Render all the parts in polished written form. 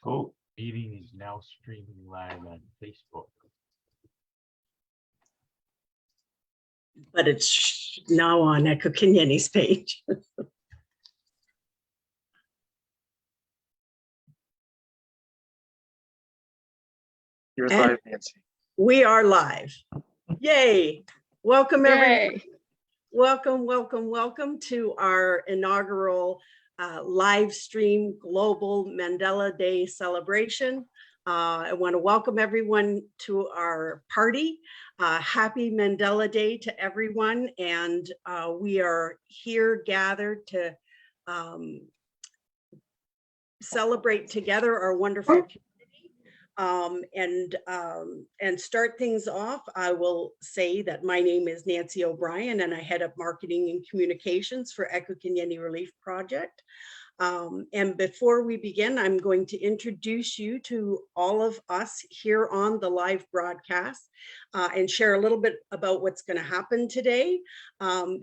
Oh, meeting is now streaming live on Facebook. But it's now on Ekukhanyeni's page. You're And- live, Nancy. We are live. Yay. Welcome, everyone. Yay. Welcome to our inaugural live stream global Mandela Day celebration. I want to welcome everyone to our party. Happy Mandela Day to everyone. And we are here gathered to celebrate together our wonderful community. And start things off, I will say that my name is Nancy O'Brien and I head up marketing and communications for Ekukhanyeni Relief Project. And before we begin, I'm going to introduce you to all of us here on the live broadcast and share a little bit about what's going to happen today.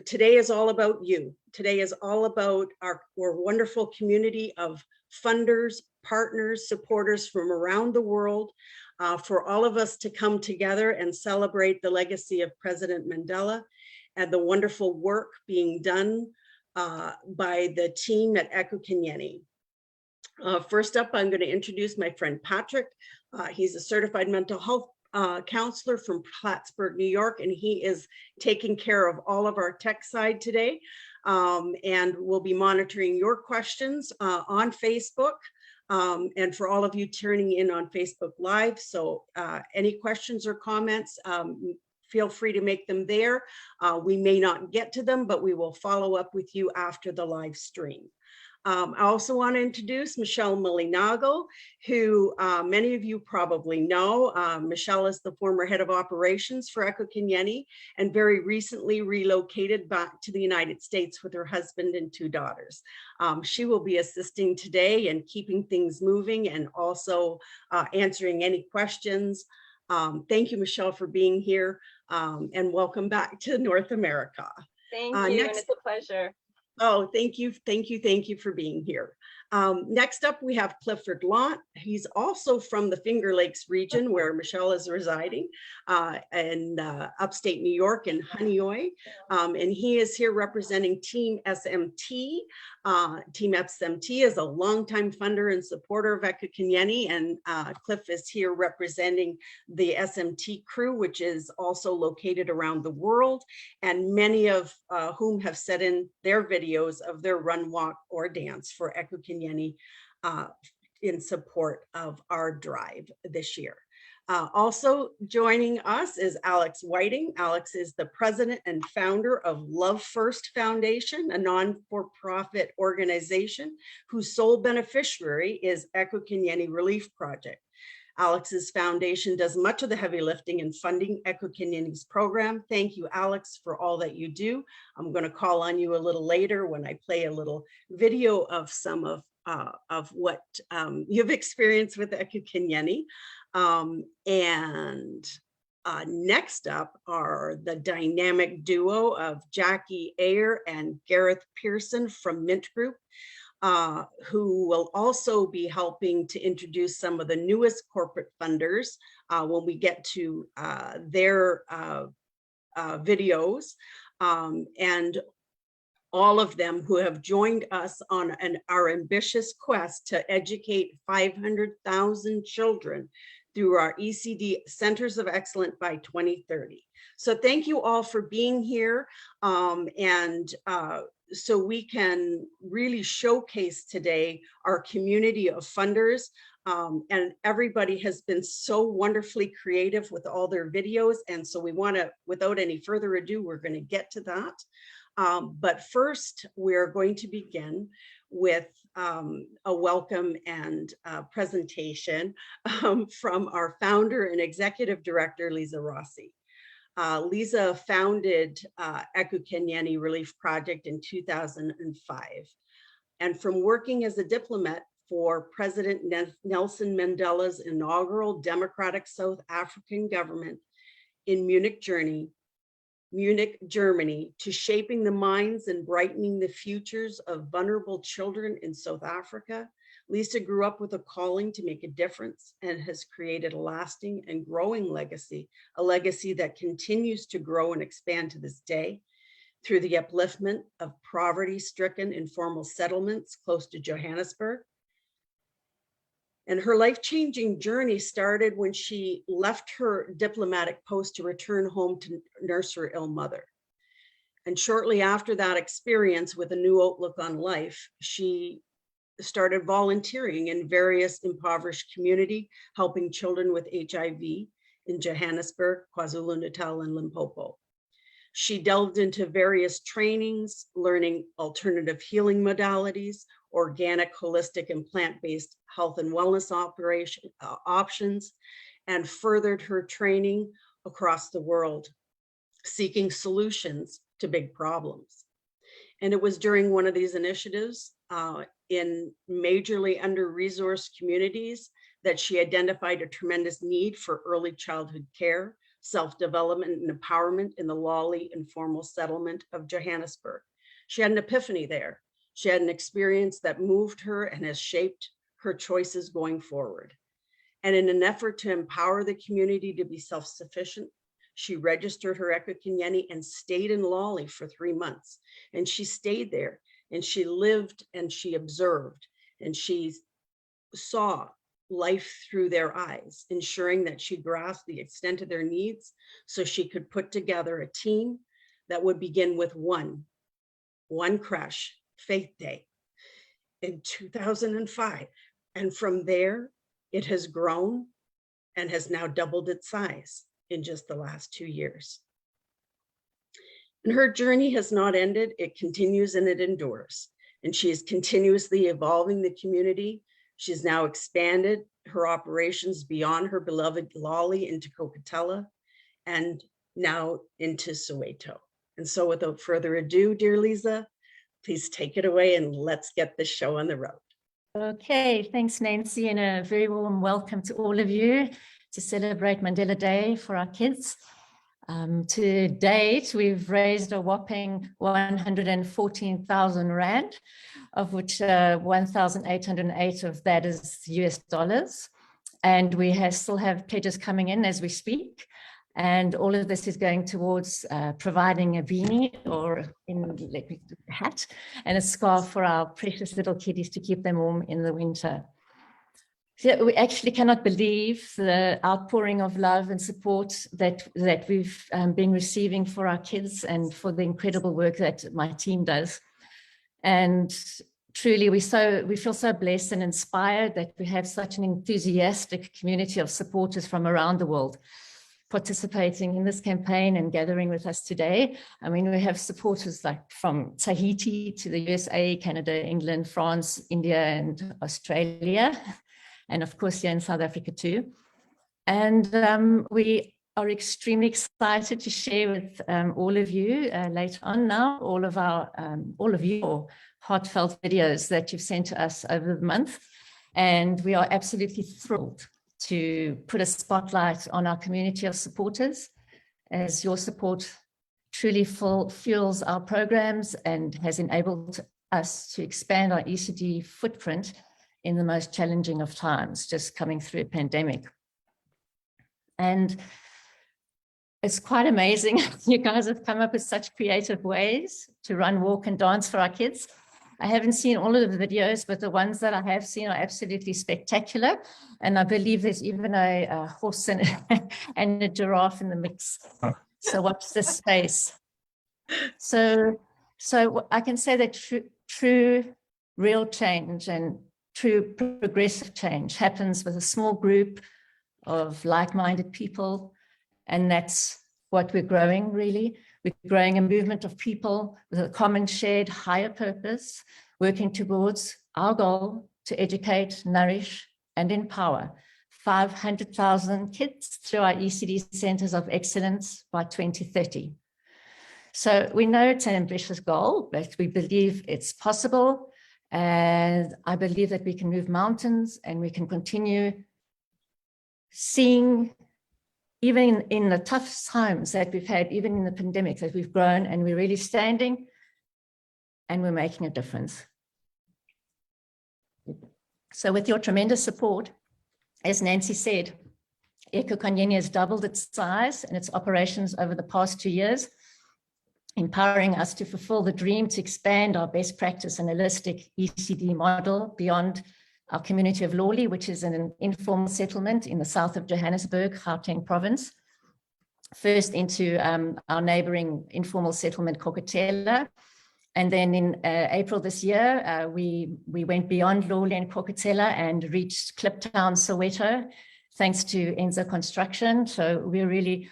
Today is all about you. Today is all about our wonderful community of funders, partners, supporters from around the world, for all of us to come together and celebrate the legacy of President Mandela and the wonderful work being done by the team at Ekukhanyeni. First up, I'm going to introduce my friend Patrick. He's a certified mental health counselor from Plattsburgh, New York, and he is taking care of all of our tech side today. And we'll be monitoring your questions on Facebook. And for all of you turning in on Facebook Live, so any questions or comments, feel free to make them there. We may not get to them, but we will follow up with you after the live stream. I also want to introduce Michelle Molinago, who many of you probably know. Michelle is the former head of operations for Ekukhanyeni and very recently relocated back to the United States with her husband and 2 daughters. She will be assisting today and keeping things moving and also answering any questions. Thank you, Michelle, for being here and welcome back to North America. Thank you, and it's a pleasure. Oh, thank you for being here. Next up, we have Clifford Lott. He's also from the Finger Lakes region where Michelle is residing in upstate New York in Honeoye. And he is here representing Team SMT. Team SMT is a longtime funder and supporter of Ekukhanyeni, and Cliff is here representing the SMT crew, which is also located around the world, and many of whom have set in their videos of their run, walk, or dance for Ekukhanyeni in support of our drive this year. Also joining us is Alex Whiting. Alex is the president and founder of Love First Foundation, a non-for-profit organization whose sole beneficiary is Ekukhanyeni Relief Project. Alex's foundation does much of the heavy lifting in funding Ekukhanyeni's program. Thank you, Alex, for all that you do. I'm going to call on you a little later when I play a little video of some of what you've experienced with Ekukhanyeni. Next up are the dynamic duo of Jackie Ayer and Gareth Pearson from Mint Group, who will also be helping to introduce some of the newest corporate funders when we get to their videos, and all of them who have joined us on our ambitious quest to educate 500,000 children through our ECD Centers of Excellence by 2030. So thank you all for being here. So we can really showcase today our community of funders. And everybody has been so wonderfully creative with all their videos. And so we want to, without any further ado, we're going to get to that. But first, we're going to begin with a welcome and presentation from our founder and executive director, Lisa Rossi. Lisa founded Ekukhanyeni Relief Project in 2005. And from working as a diplomat for President Nelson Mandela's inaugural democratic South African government in Munich, Germany, Munich, Germany, to shaping the minds and brightening the futures of vulnerable children in South Africa, Lisa grew up with a calling to make a difference and has created a lasting and growing legacy, a legacy that continues to grow and expand to this day through the upliftment of poverty-stricken informal settlements close to Johannesburg. And her life-changing journey started when she left her diplomatic post to return home to nurse her ill mother. And shortly after that experience with a new outlook on life, she started volunteering in various impoverished communities, helping children with HIV in Johannesburg, KwaZulu-Natal, and Limpopo. She delved into various trainings, learning alternative healing modalities, organic, holistic, and plant-based health and wellness options, and furthered her training across the world, seeking solutions to big problems. And it was during one of these initiatives in majorly under-resourced communities that she identified a tremendous need for early childhood care, self-development and empowerment in the Lolly informal settlement of Johannesburg. She had an epiphany there. She had an experience that moved her and has shaped her choices going forward. And in an effort to empower the community to be self-sufficient, she registered her Ekukhanyeni and stayed in Lolly for 3 months. And she stayed there and she lived and she observed and she saw life through their eyes, ensuring that she grasped the extent of their needs so she could put together a team that would begin with one crash, Faith Day, in 2005. And from there, it has grown and has now doubled its size in just the last 2 years. And her journey has not ended. It continues and it endures. And she is continuously evolving the community. She's now expanded her operations beyond her beloved Lolly into Coquitella and now into Soweto. And so without further ado, dear Lisa, please take it away and let's get this show on the road. Okay, thanks, Nancy, and a very warm welcome to all of you to celebrate Mandela Day for our kids. To date, we've raised a whopping 114,000 Rand, of which 1,808 of that is US dollars. And we still have pledges coming in as we speak. And all of this is going towards providing a beanie or a hat and a scarf for our precious little kiddies to keep them warm in the winter. So we actually cannot believe the outpouring of love and support that we've been receiving for our kids and for the incredible work that my team does. And truly, we feel so blessed and inspired that we have such an enthusiastic community of supporters from around the world participating in this campaign and gathering with us today. I mean, we have supporters like from Tahiti to the USA, Canada, England, France, India, and Australia. And of course, here in South Africa too. And we are extremely excited to share with all of you later on now, all of your heartfelt videos that you've sent to us over the month. And we are absolutely thrilled to put a spotlight on our community of supporters, as your support truly fuels our programs and has enabled us to expand our ECD footprint in the most challenging of times, just coming through a pandemic. And it's quite amazing. You guys have come up with such creative ways to run, walk, and dance for our kids. I haven't seen all of the videos, but the ones that I have seen are absolutely spectacular. And I believe there's even a horse and a giraffe in the mix. So watch this space. So I can say that true real change and true progressive change happens with a small group of like-minded people. And that's what we're growing, really. We're growing a movement of people with a common shared higher purpose, working towards our goal to educate, nourish, and empower 500,000 kids through our ECD Centers of Excellence by 2030. So we know it's an ambitious goal, but we believe it's possible. And I believe that we can move mountains and we can continue seeing even in the tough times that we've had, even in the pandemic, that we've grown and we're really standing and we're making a difference. So with your tremendous support, as Nancy said, Ekukhanyeni has doubled its size and its operations over the past 2 years, empowering us to fulfill the dream to expand our best practice and holistic ECD model beyond our community of Lawley, which is an informal settlement in the south of Johannesburg, Gauteng province, first into our neighboring informal settlement, Kokotela. And then in April this year, we went beyond Lawley and Kokotela and reached Kliptown, Soweto, thanks to Enzo Construction. So we're really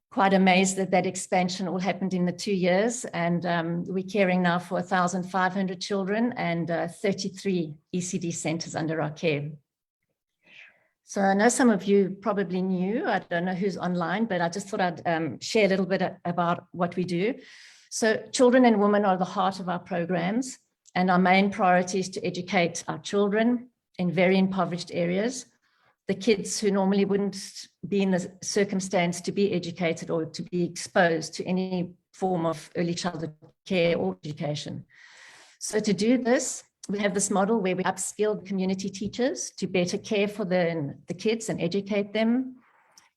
quite amazed that that expansion all happened in the 2 years. And we're caring now for 1,500 children and 33 ECD centers under our care. So I know some of you probably knew, I don't know who's online, but I just thought I'd share a little bit about what we do. So children and women are the heart of our programs, and our main priority is to educate our children in very impoverished areas, the kids who normally wouldn't be in the circumstance to be educated or to be exposed to any form of early childhood care or education. So to do this, we have this model where we upskill community teachers to better care for the kids and educate them.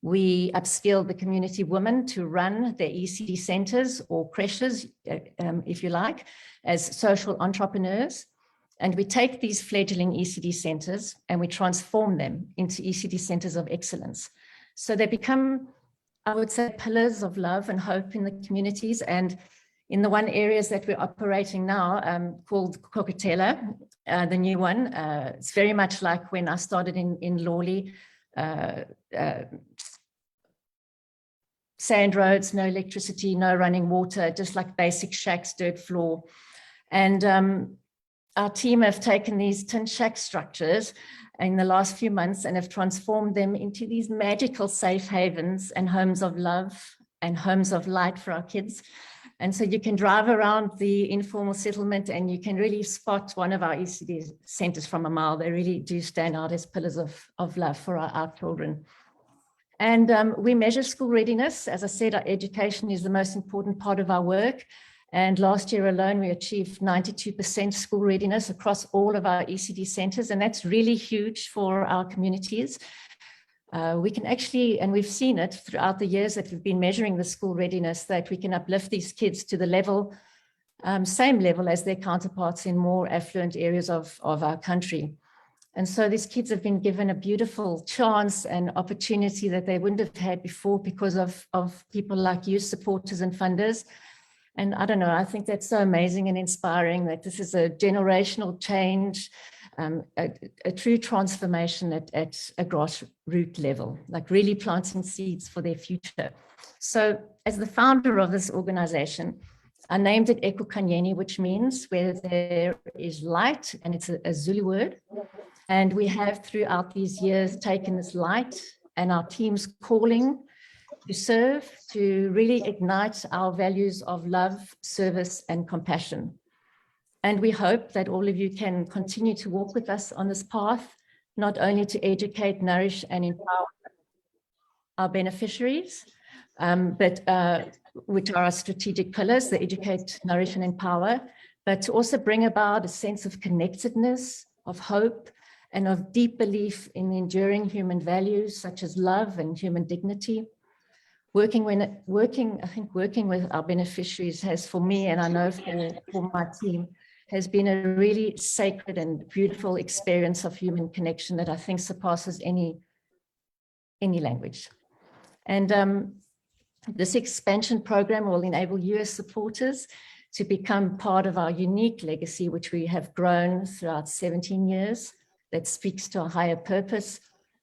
We upskill the community women to run their ECD centers or creches, if you like, as social entrepreneurs. And we take these fledgling ECD centers and we transform them into ECD centers of excellence. So they become, I would say, pillars of love and hope in the communities. And in the one areas that we're operating now, called Kokotela, the new one, it's very much like when I started in Lawley, sand roads, no electricity, no running water, just like basic shacks, dirt floor. And our team have taken these tin shack structures in the last few months and have transformed them into these magical safe havens and homes of love and homes of light for our kids. And so you can drive around the informal settlement and you can really spot one of our ECD centers from a mile. They really do stand out as pillars of love for our children. And we measure school readiness. As I said, our education is the most important part of our work. And last year alone, we achieved 92% school readiness across all of our ECD centers. And that's really huge for our communities. We can actually, and we've seen it throughout the years that we've been measuring the school readiness, that we can uplift these kids to the level, same level as their counterparts in more affluent areas of our country. And so these kids have been given a beautiful chance and opportunity that they wouldn't have had before because of people like you, supporters and funders. And I don't know, I think that's so amazing and inspiring that this is a generational change, a true transformation at a grassroots level, like really planting seeds for their future. So as the founder of this organization, I named it Ekukhanyeni, which means where there is light, and it's a Zulu word. And we have throughout these years taken this light and our team's calling to serve, to really ignite our values of love, service, and compassion. And we hope that all of you can continue to walk with us on this path, not only to educate, nourish, and empower our beneficiaries, but which are our strategic pillars, the educate, nourish, and empower, but to also bring about a sense of connectedness, of hope, and of deep belief in enduring human values such as love and human dignity. Working with our beneficiaries has, for me, and I know for my team, has been a really sacred and beautiful experience of human connection that I think surpasses any language. And this expansion program will enable you as supporters to become part of our unique legacy, which we have grown throughout 17 years, that speaks to a higher purpose.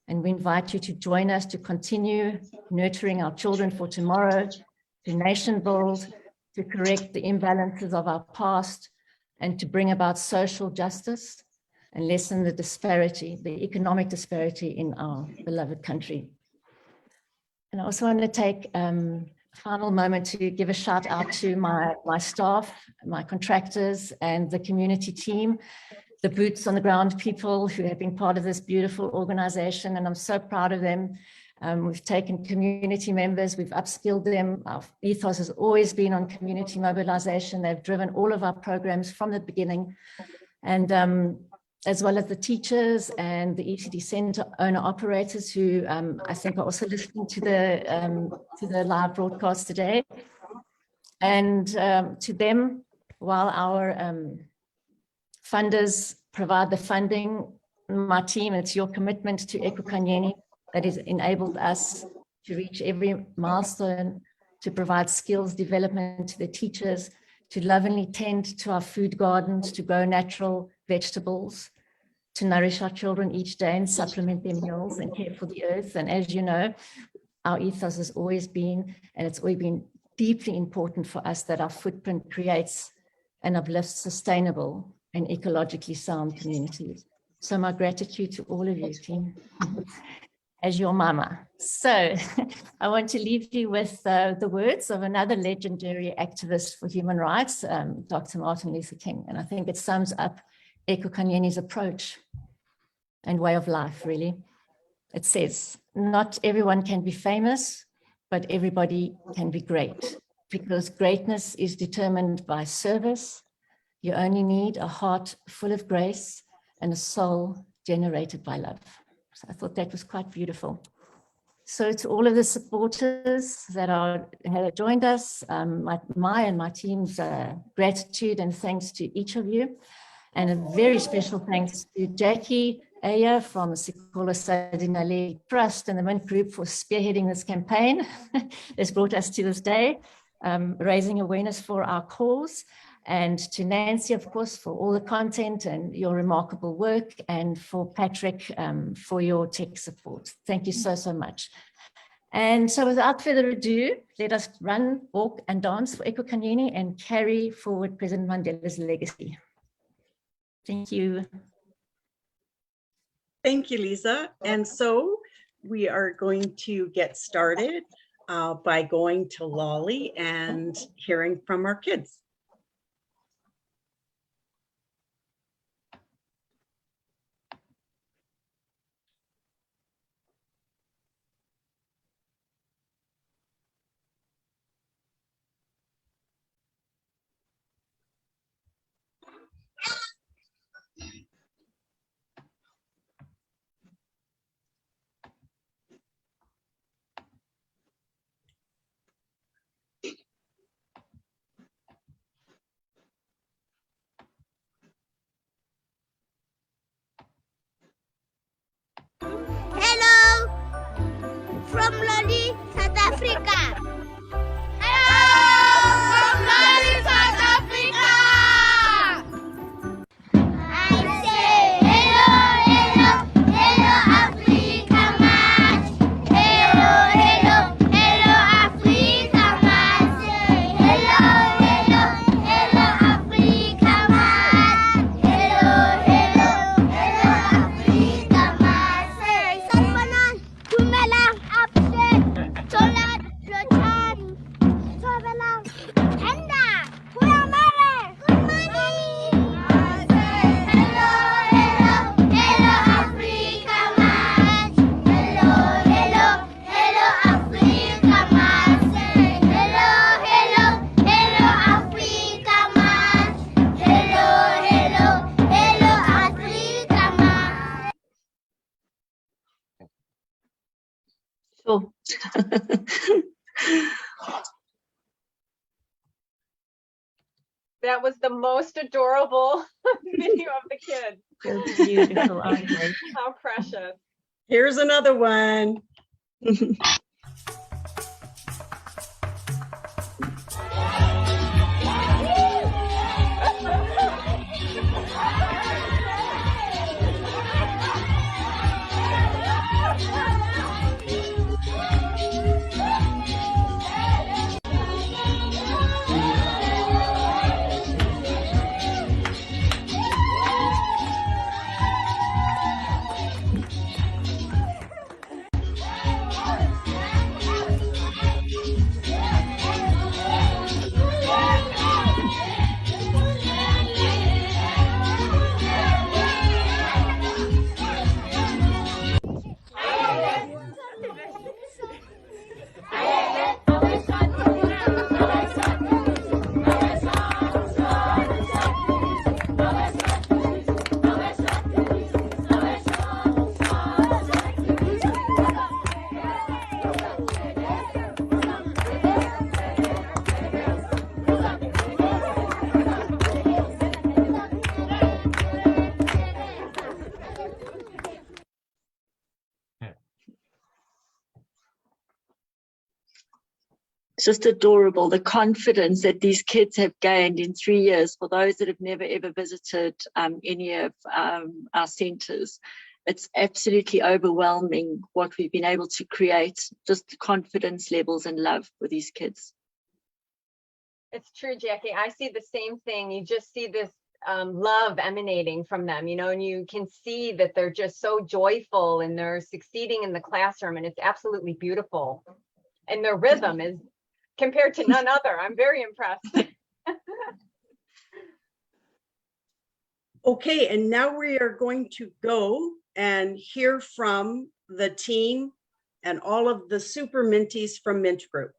And we invite you to join us to continue nurturing our children for tomorrow, to nation build, to correct the imbalances of our past, and to bring about social justice and lessen the disparity, the economic disparity in our beloved country. And I also want to take a final moment to give a shout out to my staff, my contractors, and the community team, the boots on the ground people who have been part of this beautiful organization, and I'm so proud of them. We've taken community members, we've upskilled them. Our ethos has always been on community mobilization. They've driven all of our programs from the beginning. And as well as the teachers and the ECD Centre owner operators who I think are also listening to the live broadcast today. And to them, while our funders provide the funding, my team, it's your commitment to Ekukhanyeni that has enabled us to reach every milestone, to provide skills development to the teachers, to lovingly tend to our food gardens, to grow natural vegetables, to nourish our children each day and supplement their meals and care for the earth. And as you know, our ethos has always been, and it's always been deeply important for us that our footprint creates and uplifts sustainable and ecologically sound communities. So my gratitude to all of you, team, as your mama. So I want to leave you with the words of another legendary activist for human rights, Dr. Martin Luther King. And I think it sums up Ekukhanyeni's approach and way of life, really. It says, not everyone can be famous, but everybody can be great, because greatness is determined by service. You only need a heart full of grace and a soul generated by love. So I thought that was quite beautiful. So to all of the supporters that have joined us, my and my team's gratitude and thanks to each of you. And a very special thanks to Jackie Aya from Sikolo Sadinale Trust and the Mint Group for spearheading this campaign that's brought us to this day, raising awareness for our cause. And to Nancy, of course, for all the content and your remarkable work, and for Patrick for your tech support. Thank you so, so much. And so without further ado, let us run, walk and dance for Ekukhanyeni and carry forward President Mandela's legacy. Thank you. Thank you, Lisa. And so we are going to get started by going to Lolly and hearing from our kids. Hello, from Lodi, South Africa. Hello, from Lodi, South Africa. I say hello, hello, hello, Africa much. Hello, hello, hello, Africa much. Hello, hello, hello, Africa much. Hello, hello, hello, Africa much. Sarvanan, Tumelang, Absent, Tolat, Flotan, Sovelang, Tenda, Kuramare, good morning. I say hello, hello, hello, Africa much. Hello, hello, hello, Africa much. Hello, hello, hello, Africa much. Hello, hello, hello, Africa much. Sure. That was the most adorable video of the kids. So beautiful, aren't they? How precious. Here's another one. It's just adorable, the confidence that these kids have gained in 3 years. For those that have never ever visited any of our centres, it's absolutely overwhelming what we've been able to create, just the confidence levels and love for these kids. It's true, Jackie. I see the same thing. You just see this love emanating from them, you know, and you can see that they're just so joyful and they're succeeding in the classroom, and it's absolutely beautiful. And their rhythm is compared to none other. I'm very impressed. Okay, and now we are going to go and hear from the team and all of the super minties from Mint Group.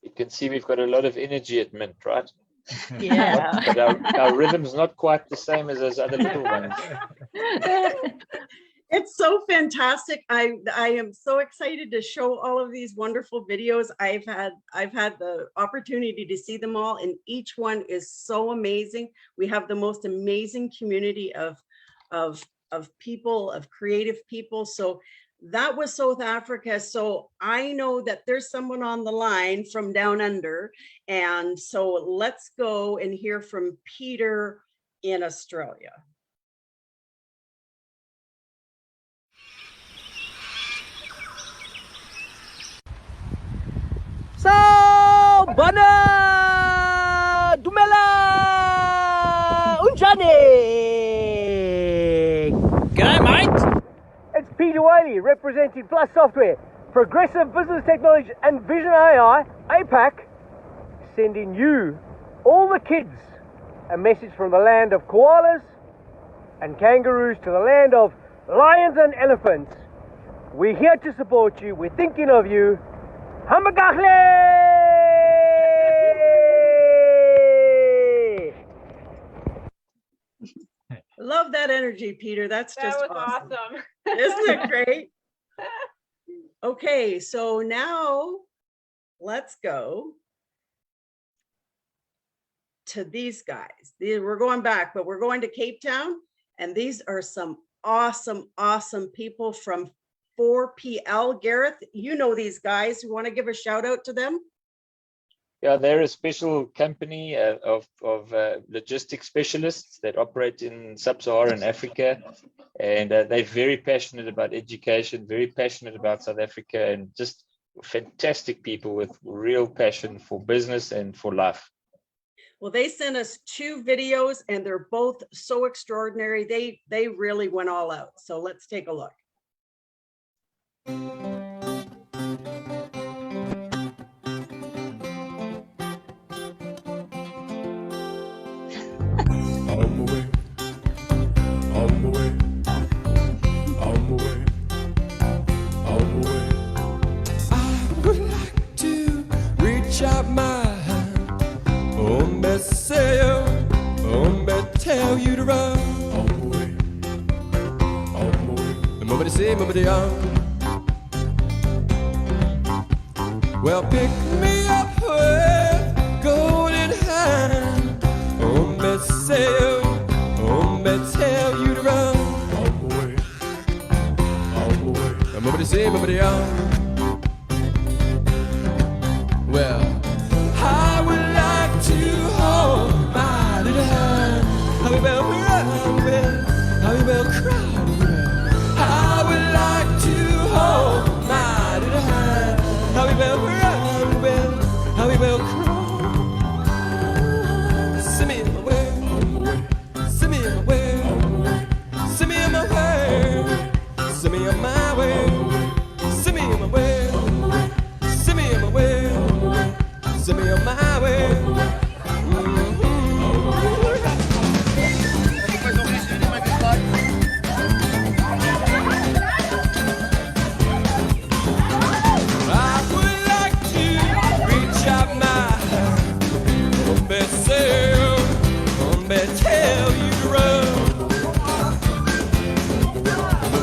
You can see we've got a lot of energy at Mint, right? Yeah. But our rhythm's not quite the same as those other little ones. It's so fantastic. I am so excited to show all of these wonderful videos. I've had the opportunity to see them all, and each one is so amazing. We have the most amazing community of people, of creative people. So that was South Africa. So I know that there's someone on the line from down under. And so let's go and hear from Peter in Australia. So, Bana Dumela Unjani. G'day, mate. It's Peter Whaley representing Plus Software, Progressive Business Technology and Vision AI, APAC, sending you, all the kids, a message from the land of koalas and kangaroos to the land of lions and elephants. We're here to support you. We're thinking of you. Hambagachle! Love that energy, Peter. That's That just was awesome. awesome. Isn't it great? Okay, so now let's go to these guys. We're going back, but we're going to Cape Town, and these are some awesome, awesome people from 4PL. Gareth, you know these guys. You want to give a shout out to them? Yeah, they're a special company of logistics specialists that operate in sub-Saharan Africa, and they're very passionate about education, very passionate about South Africa, and just fantastic people with real passion for business and for life. Well, they sent us 2 videos, and they're both so extraordinary. They really went all out. So let's take a look. Tell you to run all the way, nobody say, nobody on. Well, pick me up with golden hand. Tell you to run all the way, nobody say, nobody on. Well, I would like to hold my little hand. How we will run, how we will cry. I would like to hold my little hand. How we will run, how we will cry. Send me in my way, send me in my way, send me in my way, send me on my way, send me in my way, send me in my way,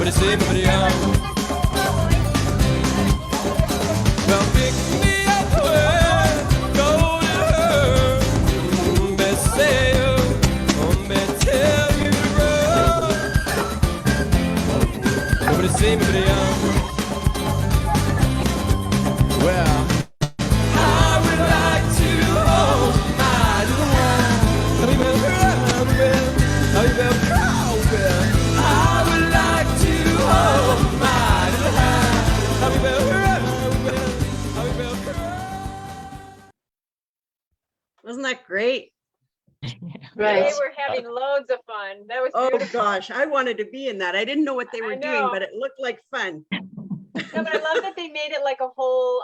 Nobody say, nobody Well, pick me up where go to her. Say, tell you to run. Nobody say, nobody Well, I would like to hold my little one. I would like to hold my little Wasn't that great? Right. They were having loads of fun. That was Oh beautiful. gosh, I wanted to be in that. I didn't know what they were I doing, know. but it looked like fun. No, but I love that they made it like a whole,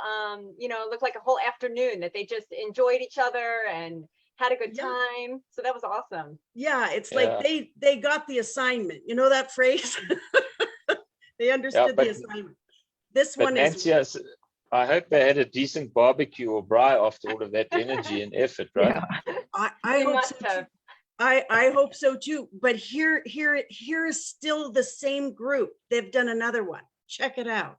you know, it looked like a whole afternoon that they just enjoyed each other and had a good Yeah. time. So that was awesome. Yeah, it's Yeah. like they got the assignment. You know that phrase? They understood but- the assignment. This But one is Nancy, I hope they had a decent barbecue or braai after all of that energy and effort, right? I They hope must so too. have. I hope so too. But here is still the same group. They've done another one. Check it out.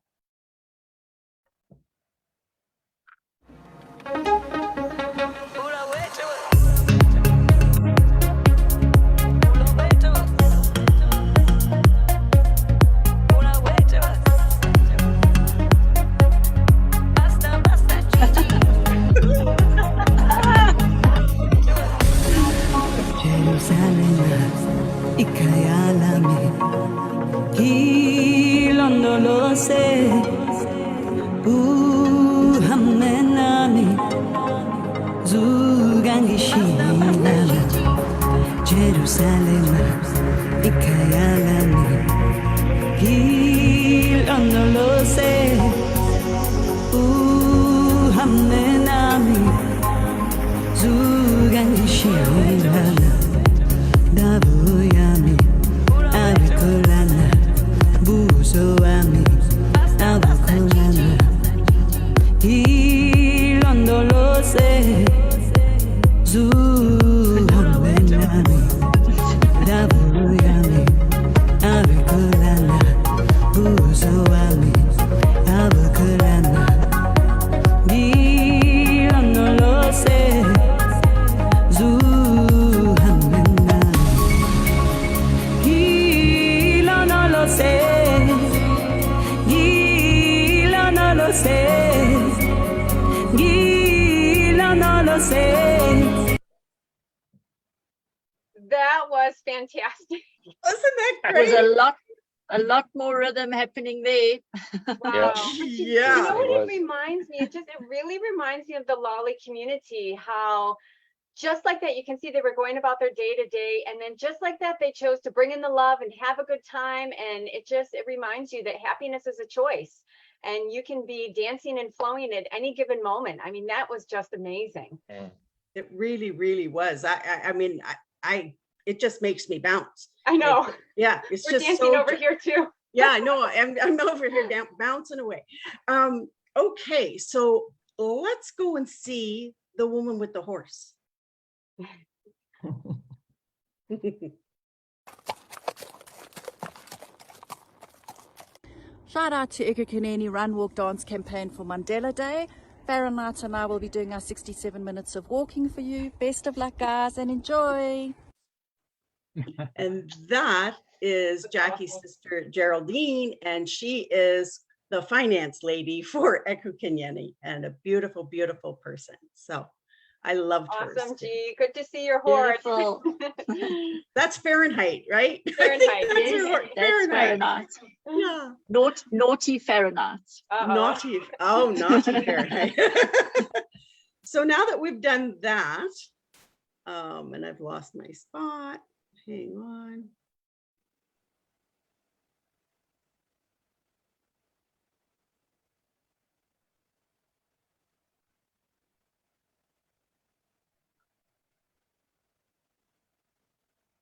That was fantastic. Wasn't that There's great? a lot more rhythm happening there. Wow. But you Yeah. know what It it was. reminds me? It really reminds me of the Lolly community, how just like that, you can see they were going about their day to day. And then just like that, they chose to bring in the love and have a good time. And it reminds you that happiness is a choice. And you can be dancing and flowing at any given moment. I mean, that was just amazing. It really, really was. I mean, it just makes me bounce. I know. Yeah, it's We're just dancing so over here too. Yeah, I know. I'm over here bouncing away. Okay, so let's go and see the woman with the horse. Shout out to Ekukhanyeni Run Walk Dance campaign for Mandela Day. Fahrenheit and I will be doing our 67 minutes of walking for you. Best of luck, guys, and enjoy. And that is Jackie's sister Geraldine, and she is the finance lady for Ekukhanyeni, and a beautiful, beautiful person. So I loved her. Awesome, G. Good to see your horse. Beautiful. That's Fahrenheit, right? Fahrenheit. That's her Yes, horse, that's Fahrenheit. Yeah. Naughty Fahrenheit. Uh-oh. Naughty. Oh, naughty Fahrenheit. So now that we've done that, and I've lost my spot. Hang on.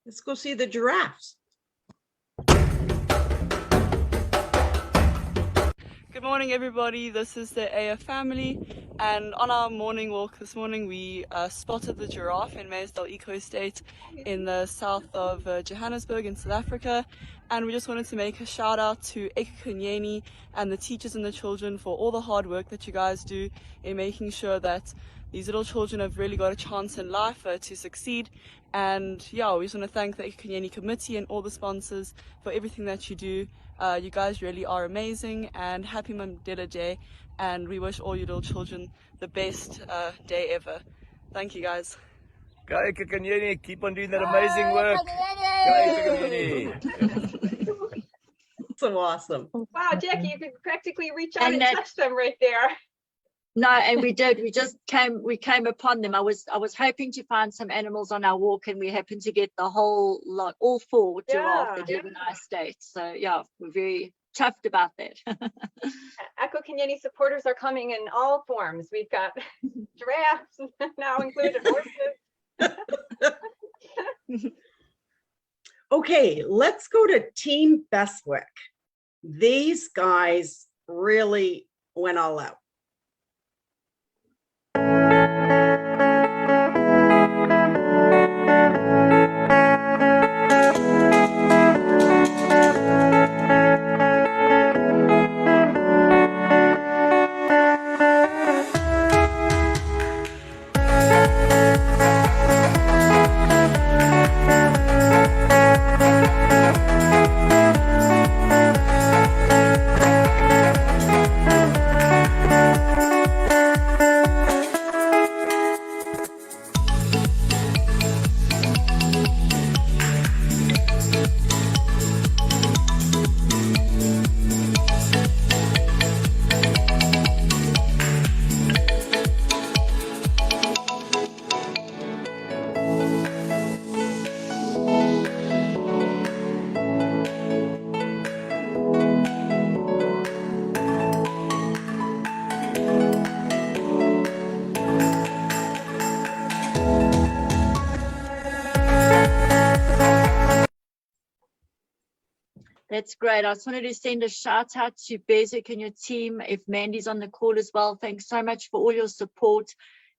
Let's go see the giraffes. Good morning, everybody. This is the AF family, And on our morning walk this morning, we spotted the giraffe in Meyersdal Eco Estate in the south of Johannesburg in South Africa. And we just wanted to make a shout out to Ekukhanyeni and the teachers and the children for all the hard work that you guys do in making sure that these little children have really got a chance in life to succeed. And yeah, we just want to thank the Ekukhanyeni committee and all the sponsors for everything that you do. You guys really are amazing, and happy Mandela Day. And we wish all you little children the best day ever. Thank you, guys. Go Ekukhanyeni, keep on doing that amazing work. Go Ekukhanyeni. So awesome. Wow, Jackie, you could practically reach out and that- touch them right there. No, and we did. We came upon them. I was hoping to find some animals on our walk, and we happened to get the whole lot, all 4 giraffe that live in our estate. So yeah, we're very chuffed about that. Ekukhanyeni supporters are coming in all forms. We've got giraffes now included, horses. Okay, let's go to Team Bestwick. These guys really went all out. That's great. I just wanted to send a shout out to Bezek and your team. If Mandy's on the call as well, thanks so much for all your support.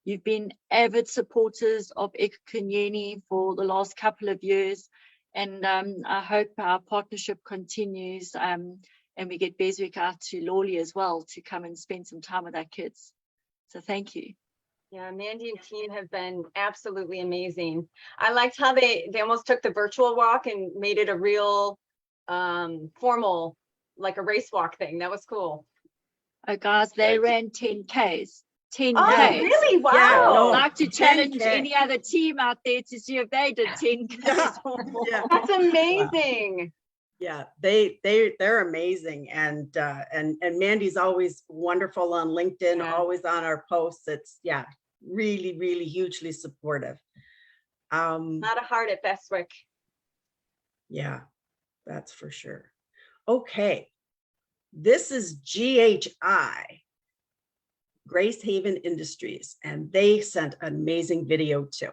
You've been avid supporters of Ekukhanyeni for the last couple of years. And I hope our partnership continues and we get Bezek out to Lawley as well to come and spend some time with our kids. So thank you. Yeah, Mandy and team have been absolutely amazing. I liked how they almost took the virtual walk and made it a real formal, like a race walk thing. That was cool. Oh guys, they ran 10Ks. 10Ks. Oh, really? Wow. Yeah, I'd no, like to challenge 10K. any other team out there to see if they did 10Ks or more. Yeah. That's amazing. Yeah, they're amazing, and Mandy's always wonderful on LinkedIn, Yeah. always on our posts. It's really hugely supportive. Not a heart at Bestwick. Yeah, that's for sure. Okay, this is GHI, Grace Haven Industries, and they sent an amazing video too.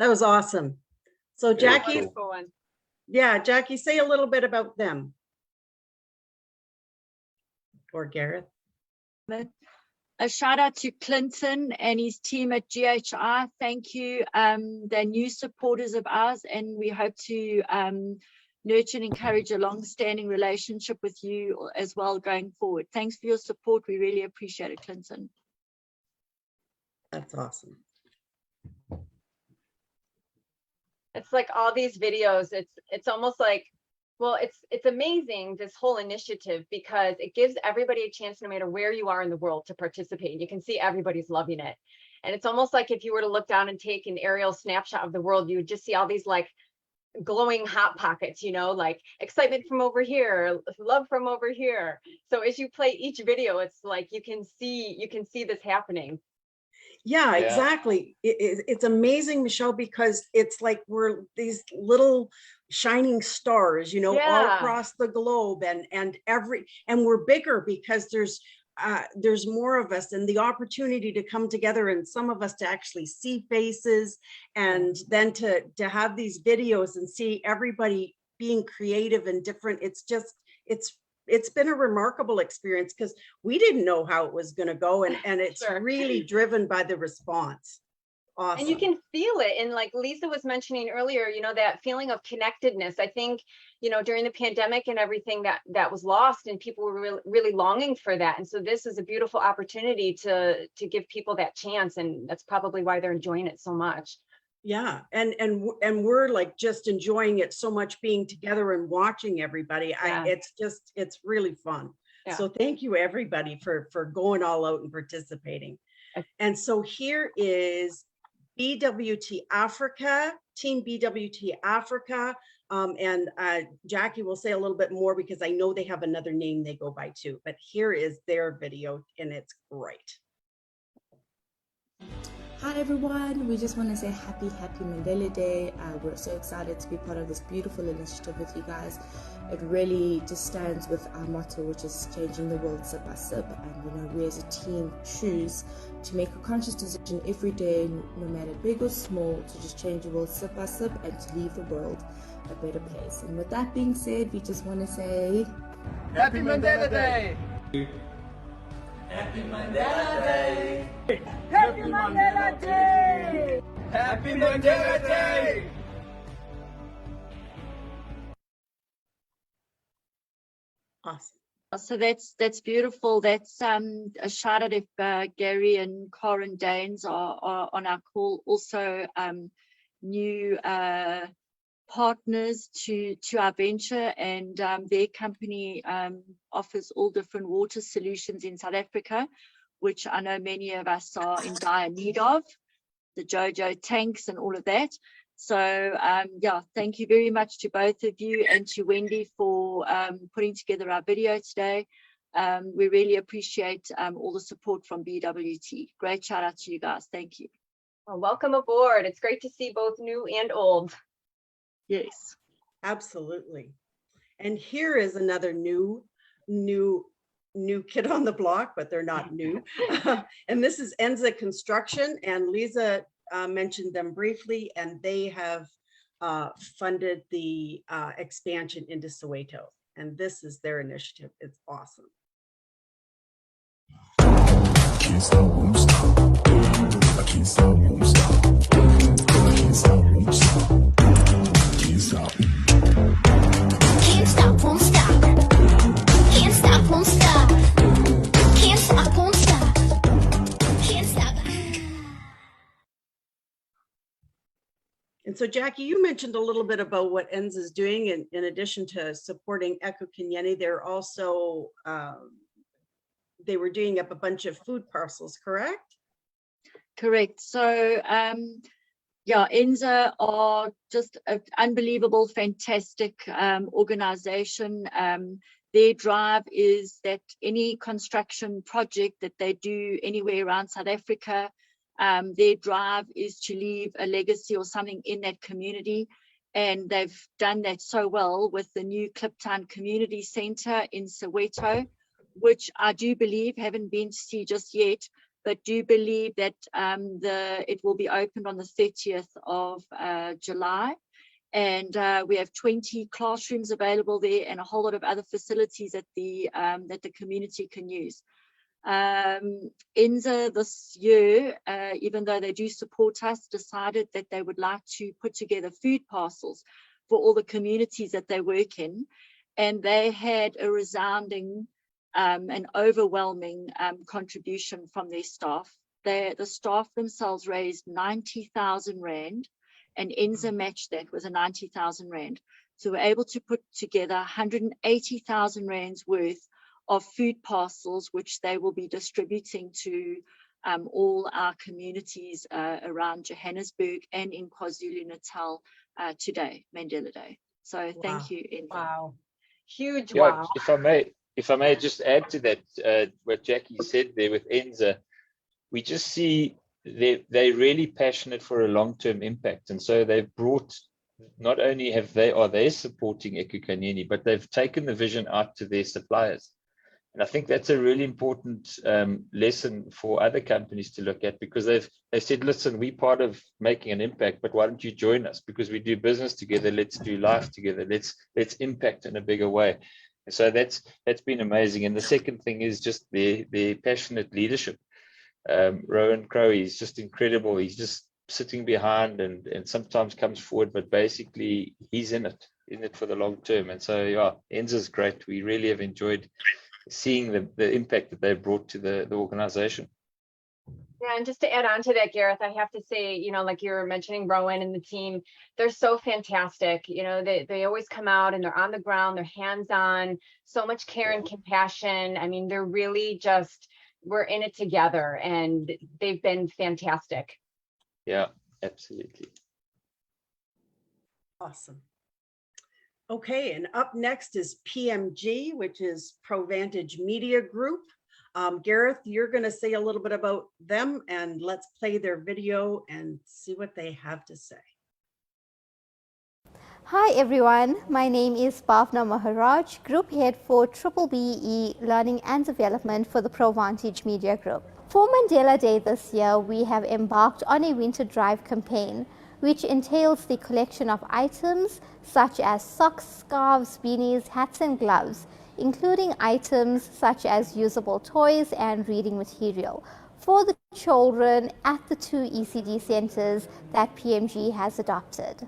That was awesome. So Very Jackie, cool. Wonderful one. yeah, Jackie, say a little bit about them. Or Gareth. A shout out to Clinton and his team at GHI. Thank you. They're new supporters of ours, and we hope to nurture and encourage a long-standing relationship with you as well going forward. Thanks for your support. We really appreciate it, Clinton. That's awesome. It's like all these videos, it's almost like, well, it's amazing, this whole initiative, because it gives everybody a chance, no matter where you are in the world, to participate. You can see everybody's loving it. And it's almost like if you were to look down and take an aerial snapshot of the world, you would just see all these like glowing hot pockets, you know, like excitement from over here, love from over here. So as you play each video, it's like you can see this happening. Yeah, exactly. It's amazing, Michelle, because it's like we're these little shining stars, you know, all across the globe, and we're bigger because there's more of us, and the opportunity to come together, and some of us to actually see faces, and then to have these videos and see everybody being creative and different. It's been a remarkable experience, because we didn't know how it was going to go, and it's really driven by the response. Awesome. And you can feel it. And like Lisa was mentioning earlier, you know, that feeling of connectedness. I think, you know, during the pandemic and everything that was lost, and people were really longing for that. And so this is a beautiful opportunity to give people that chance. And that's probably why they're enjoying it so much. Yeah, and we're like just enjoying it so much, being together and watching everybody. It's really fun. Yeah. So thank you everybody for going all out and participating. And so here is BWT Africa, Team BWT Africa, and Jackie will say a little bit more, because I know they have another name they go by too. But here is their video, and it's great. Hi everyone, we just want to say happy Mandela Day. We're so excited to be part of this beautiful initiative with you guys. It really just stands with our motto, which is changing the world sip by sip. And you know, we as a team choose to make a conscious decision every day, no matter big or small, to just change the world sip by sip and to leave the world a better place. And with that being said, we just want to say Happy Mandela Day! Happy Mandela Day! Happy Mandela Day! Happy Mandela Day! Awesome. So that's beautiful. That's a shout out if Gary and Corin Danes are on our call. Also new partners to our venture, and their company offers all different water solutions in South Africa, which I know many of us are in dire need of, the JoJo tanks and all of that. So yeah, thank you very much to both of you, and to Wendy for putting together our video today. We really appreciate all the support from BWT. Great shout out to you guys. Thank you. Well, welcome aboard. It's great to see both new and old. Yes, absolutely. And here is another new kid on the block, but they're not new. And this is Enza Construction, and Lisa mentioned them briefly, and they have funded the expansion into Soweto, and this is their initiative. It's awesome. Can't stop, won't stop. I can't stop, won't stop. I can't stop, won't stop. Can't stop. Can't stop, won't stop. Can't stop, won't stop. Can't stop, won't stop. Can't stop. And so, Jackie, you mentioned a little bit about what Enza is doing, in addition to supporting Ekukhanyeni. They're also they were doing up a bunch of food parcels, correct? Correct. So yeah, Enza are just an unbelievable, fantastic organization. Their drive is that any construction project that they do anywhere around South Africa, their drive is to leave a legacy or something in that community. And they've done that so well with the new Kliptown Community Center in Soweto, which I do believe, haven't been to see just yet, but do believe that it will be opened on the 30th of July. And we have 20 classrooms available there and a whole lot of other facilities that the community can use. NZA this year, even though they do support us, decided that they would like to put together food parcels for all the communities that they work in. And they had a resounding and overwhelming contribution from their staff. The staff themselves raised 90,000 Rand, and NZA matched that with a 90,000 Rand. So we're able to put together 180,000 Rands worth of food parcels, which they will be distributing to all our communities around Johannesburg and in KwaZulu-Natal today, Mandela Day. So thank you, NZA. Wow. Huge Yeah, wow. if I may just add to that, what Jackie said there with NZA, we just see they're really passionate for a long-term impact. And so they've brought, not only are they supporting Ekukhanyeni, but they've taken the vision out to their suppliers. And I think that's a really important lesson for other companies to look at, because they said, listen, we're part of making an impact, but why don't you join us? Because we do business together, let's do life together, let's impact in a bigger way. And so that's been amazing. And the second thing is just their passionate leadership. Rowan Crowe is just incredible. He's just sitting behind and sometimes comes forward, but basically he's in it for the long term. And so yeah, NZA's great. We really have enjoyed seeing the impact that they've brought to the organization. Yeah, and just to add on to that, Gareth, I have to say, you know, like you were mentioning Rowan and the team, they're so fantastic. You know, they always come out and they're on the ground, they're hands-on, so much care and compassion. I mean, they're really just, we're in it together, and they've been fantastic. Yeah, absolutely. Awesome. Okay, and up next is PMG, which is ProVantage Media Group. Gareth, you're going to say a little bit about them, and let's play their video and see what they have to say. Hi everyone, my name is Bhavna Maharaj, Group Head for BBE Learning and Development for the ProVantage Media Group. For Mandela Day this year, we have embarked on a winter drive campaign, which entails the collection of items such as socks, scarves, beanies, hats and gloves, including items such as usable toys and reading material for the children at the 2 ECD centers that PMG has adopted.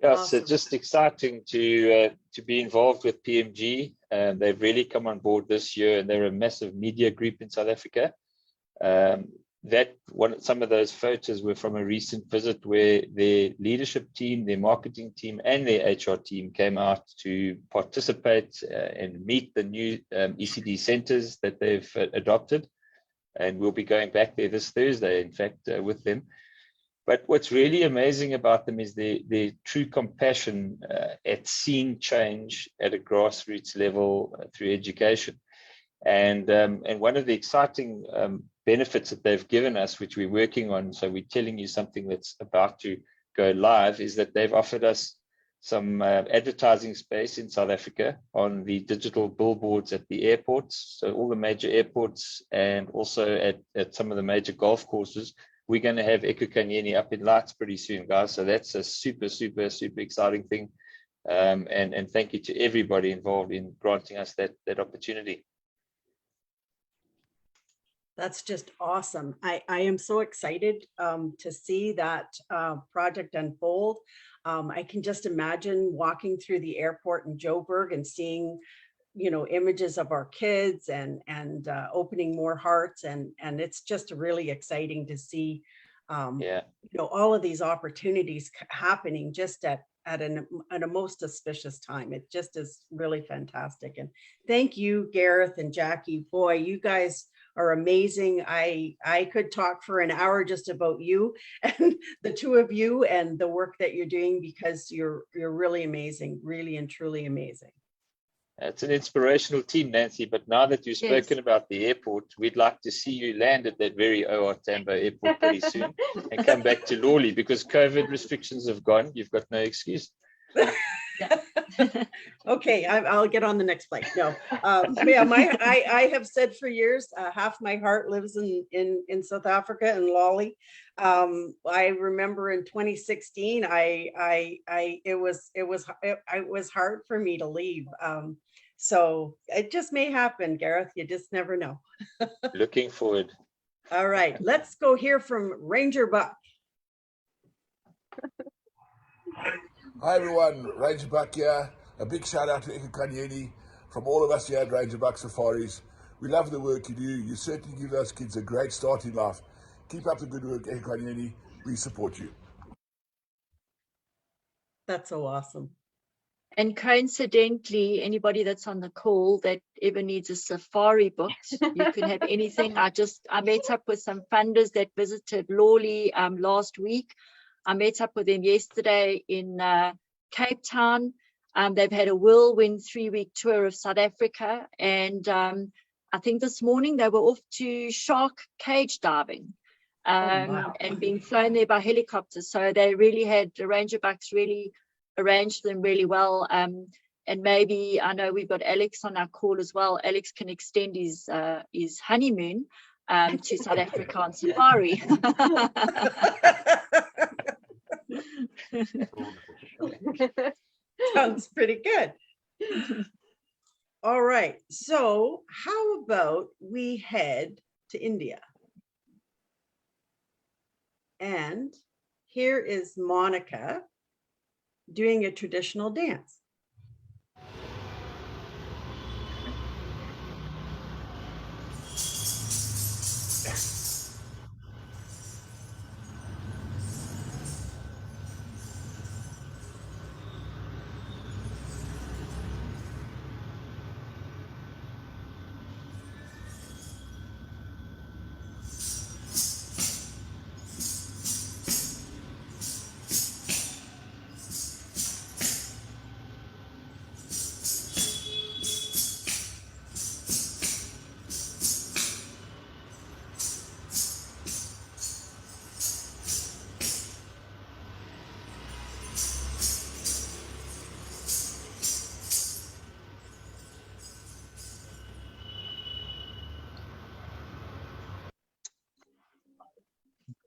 Yeah, so just exciting to be involved with PMG. They've really come on board this year, and they're a massive media group in South Africa. Some of those photos were from a recent visit where their leadership team, their marketing team, and their HR team came out to participate and meet the new ECD centers that they've adopted. And we'll be going back there this Thursday, in fact, with them. But what's really amazing about them is their true compassion at seeing change at a grassroots level through education. And one of the exciting benefits that they've given us, which we're working on, so we're telling you something that's about to go live, is that they've offered us some advertising space in South Africa on the digital billboards at the airports. So all the major airports, and also at some of the major golf courses. We're going to have Ekukhanyeni up in lights pretty soon, guys. So that's a super, super, super exciting thing. And thank you to everybody involved in granting us that opportunity. That's just awesome. I am so excited to see that project unfold. I can just imagine walking through the airport in Joburg and seeing, you know, images of our kids and opening more hearts, and it's just really exciting to see you know, all of these opportunities happening just at a most auspicious time. It just is really fantastic. And thank you, Gareth and Jackie. Boy, you guys are amazing. I could talk for an hour just about you and the two of you and the work that you're doing, because you're really amazing, really and truly amazing. It's an inspirational team, Nancy, but now that you've spoken about the airport, we'd like to see you land at that very OR Tambo airport pretty soon and come back to Lawley, because COVID restrictions have gone. You've got no excuse. Okay, I'll get on the next flight. No, yeah, I have said for years, half my heart lives in South Africa and Lolly. I remember in 2016, it was hard for me to leave. So it just may happen, Gareth. You just never know. Looking forward. All right, let's go hear from Ranger Buck. Hi everyone, Ranger Buck here. A big shout out to Ekukhanyeni from all of us here at Ranger Buck Safaris. We love the work you do. You certainly give those kids a great start in life. Keep up the good work, Ekukhanyeni. We support you. That's so awesome. And coincidentally, anybody that's on the call that ever needs a safari booked, you can have anything. I met up with some funders that visited Lawley last week. I met up with them yesterday in Cape Town. They've had a whirlwind 3-week tour of South Africa. And I think this morning they were off to shark cage diving and being flown there by helicopter. So they really had, the Ranger Bucks really arranged them really well. And maybe, I know we've got Alex on our call as well. Alex can extend his honeymoon to South Africa on safari. Sounds pretty good. All right, so how about we head to India? And here is Monica doing a traditional dance.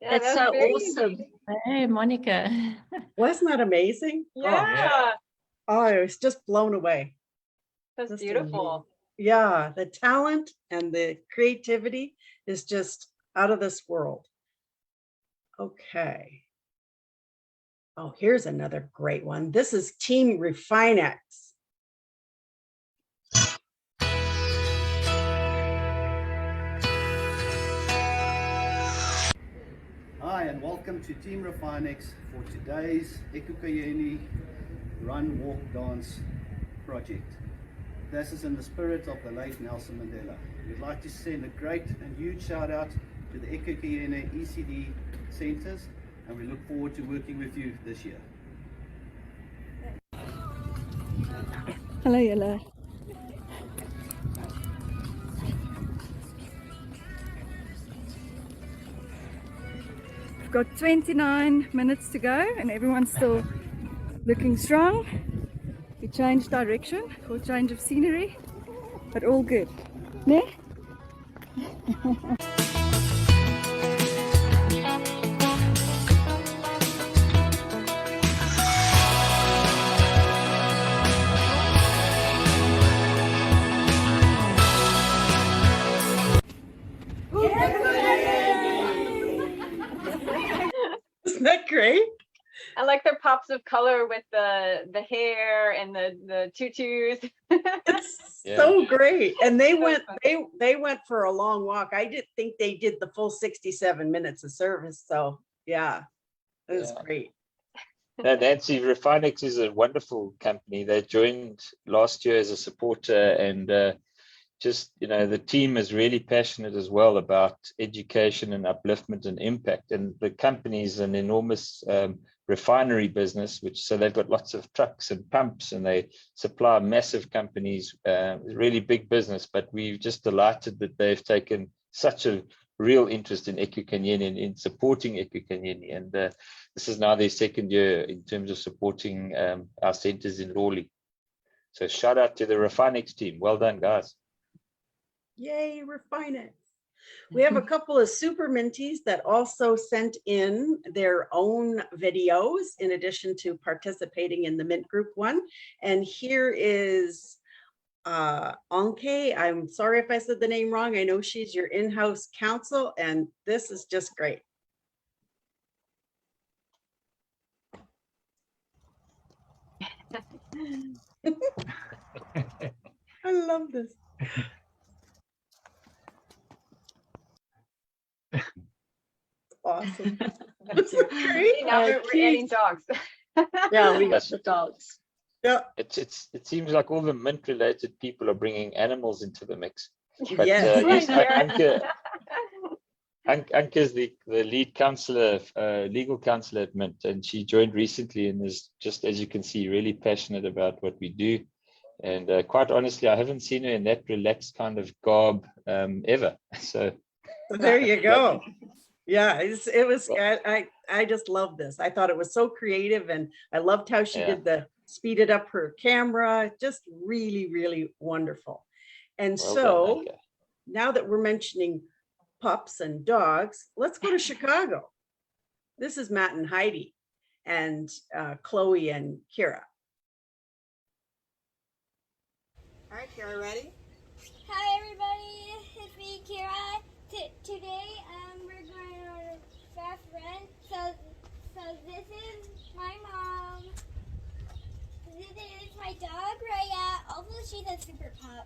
Yeah, That's so awesome. Hey, Monica. Wasn't that amazing? Yeah, Oh, I was just blown away. that's Just beautiful. Yeah, the talent and the creativity is just out of this world. Okay. Oh, here's another great one. This is Team Refinex. Hi and welcome to Team Refinex for today's Ekukhanyeni Run, Walk, Dance project. This is in the spirit of the late Nelson Mandela. We'd like to send a great and huge shout out to the Ekukhanyeni ECD centres, and we look forward to working with you this year. Hello, hello. We've got 29 minutes to go and everyone's still looking strong. We changed direction for a change of scenery, but all good. Ne? Isn't that great? I like their pops of color with the hair and the tutus. It's so great. And they went for a long walk. I didn't think they did the full 67 minutes of service. So yeah, it was great. Now, Nancy, Refinex is a wonderful company. They joined last year as a supporter, and just, you know, the team is really passionate as well about education and upliftment and impact. And the company is an enormous refinery business, so they've got lots of trucks and pumps, and they supply massive companies, really big business. But we're just delighted that they've taken such a real interest in Ekukhanyeni and in supporting Ekukhanyeni. And this is now their second year in terms of supporting our centers in Lawley. So shout out to the Refinex team. Well done, guys. Yay, Refinex. We have a couple of super minties that also sent in their own videos in addition to participating in the Mint Group one. And here is Anke. I'm sorry if I said the name wrong. I know she's your in-house counsel, and this is just great. I love this. Awesome. This is great. Now we're adding dogs. Yeah, we got the dogs. Yeah. It seems like all the Mint related people are bringing animals into the mix. But Yes. yes, Anke is the lead counselor, legal counselor at Mint, and she joined recently and is just, as you can see, really passionate about what we do. And quite honestly, I haven't seen her in that relaxed kind of garb ever. So there you go. Yeah, it was. I just love this. I thought it was so creative, and I loved how she did the speeded up her camera. Just really, really wonderful. And well so done, now that we're mentioning pups and dogs, let's go to Chicago. This is Matt and Heidi, and Chloe and Kira. All right, Kira, ready? Hi everybody, it's me Kira. Today we're going on a fast run. So this is my mom. This is my dog Raya. Also she's a super pup.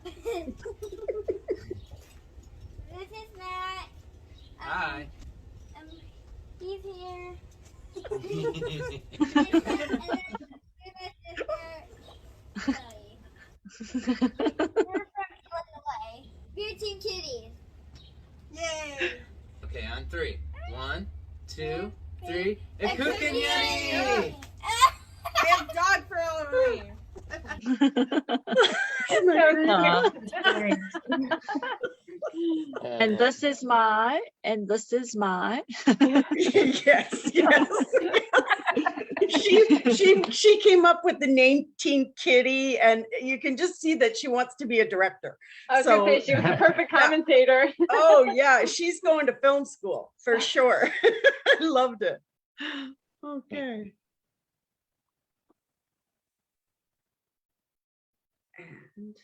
This is Matt. Hi. He's here. We're from Illinois. We're Team Kitties. Yay! Okay, on 3. 1, 2, 3. Ekukhanyeni! We have dog for Illinois. And this is my, Yes, yes. She came up with the name Team Kitty, and you can just see that she wants to be a director. I was gonna say she was the perfect commentator. Oh yeah, she's going to film school for sure. I loved it. Okay. And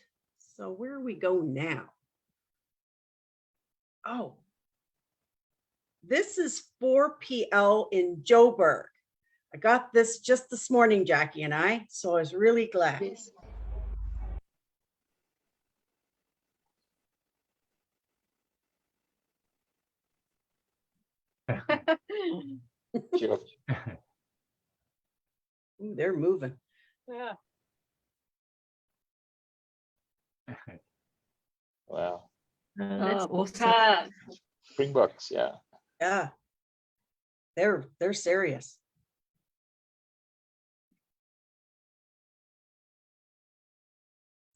so where we go now? Oh, this is 4PL in Joburg. I got this just this morning, Jackie and I, so I was really glad. Yes. Ooh, they're moving. Yeah. Wow. That's awesome. Springboks, yeah. Yeah. They're serious.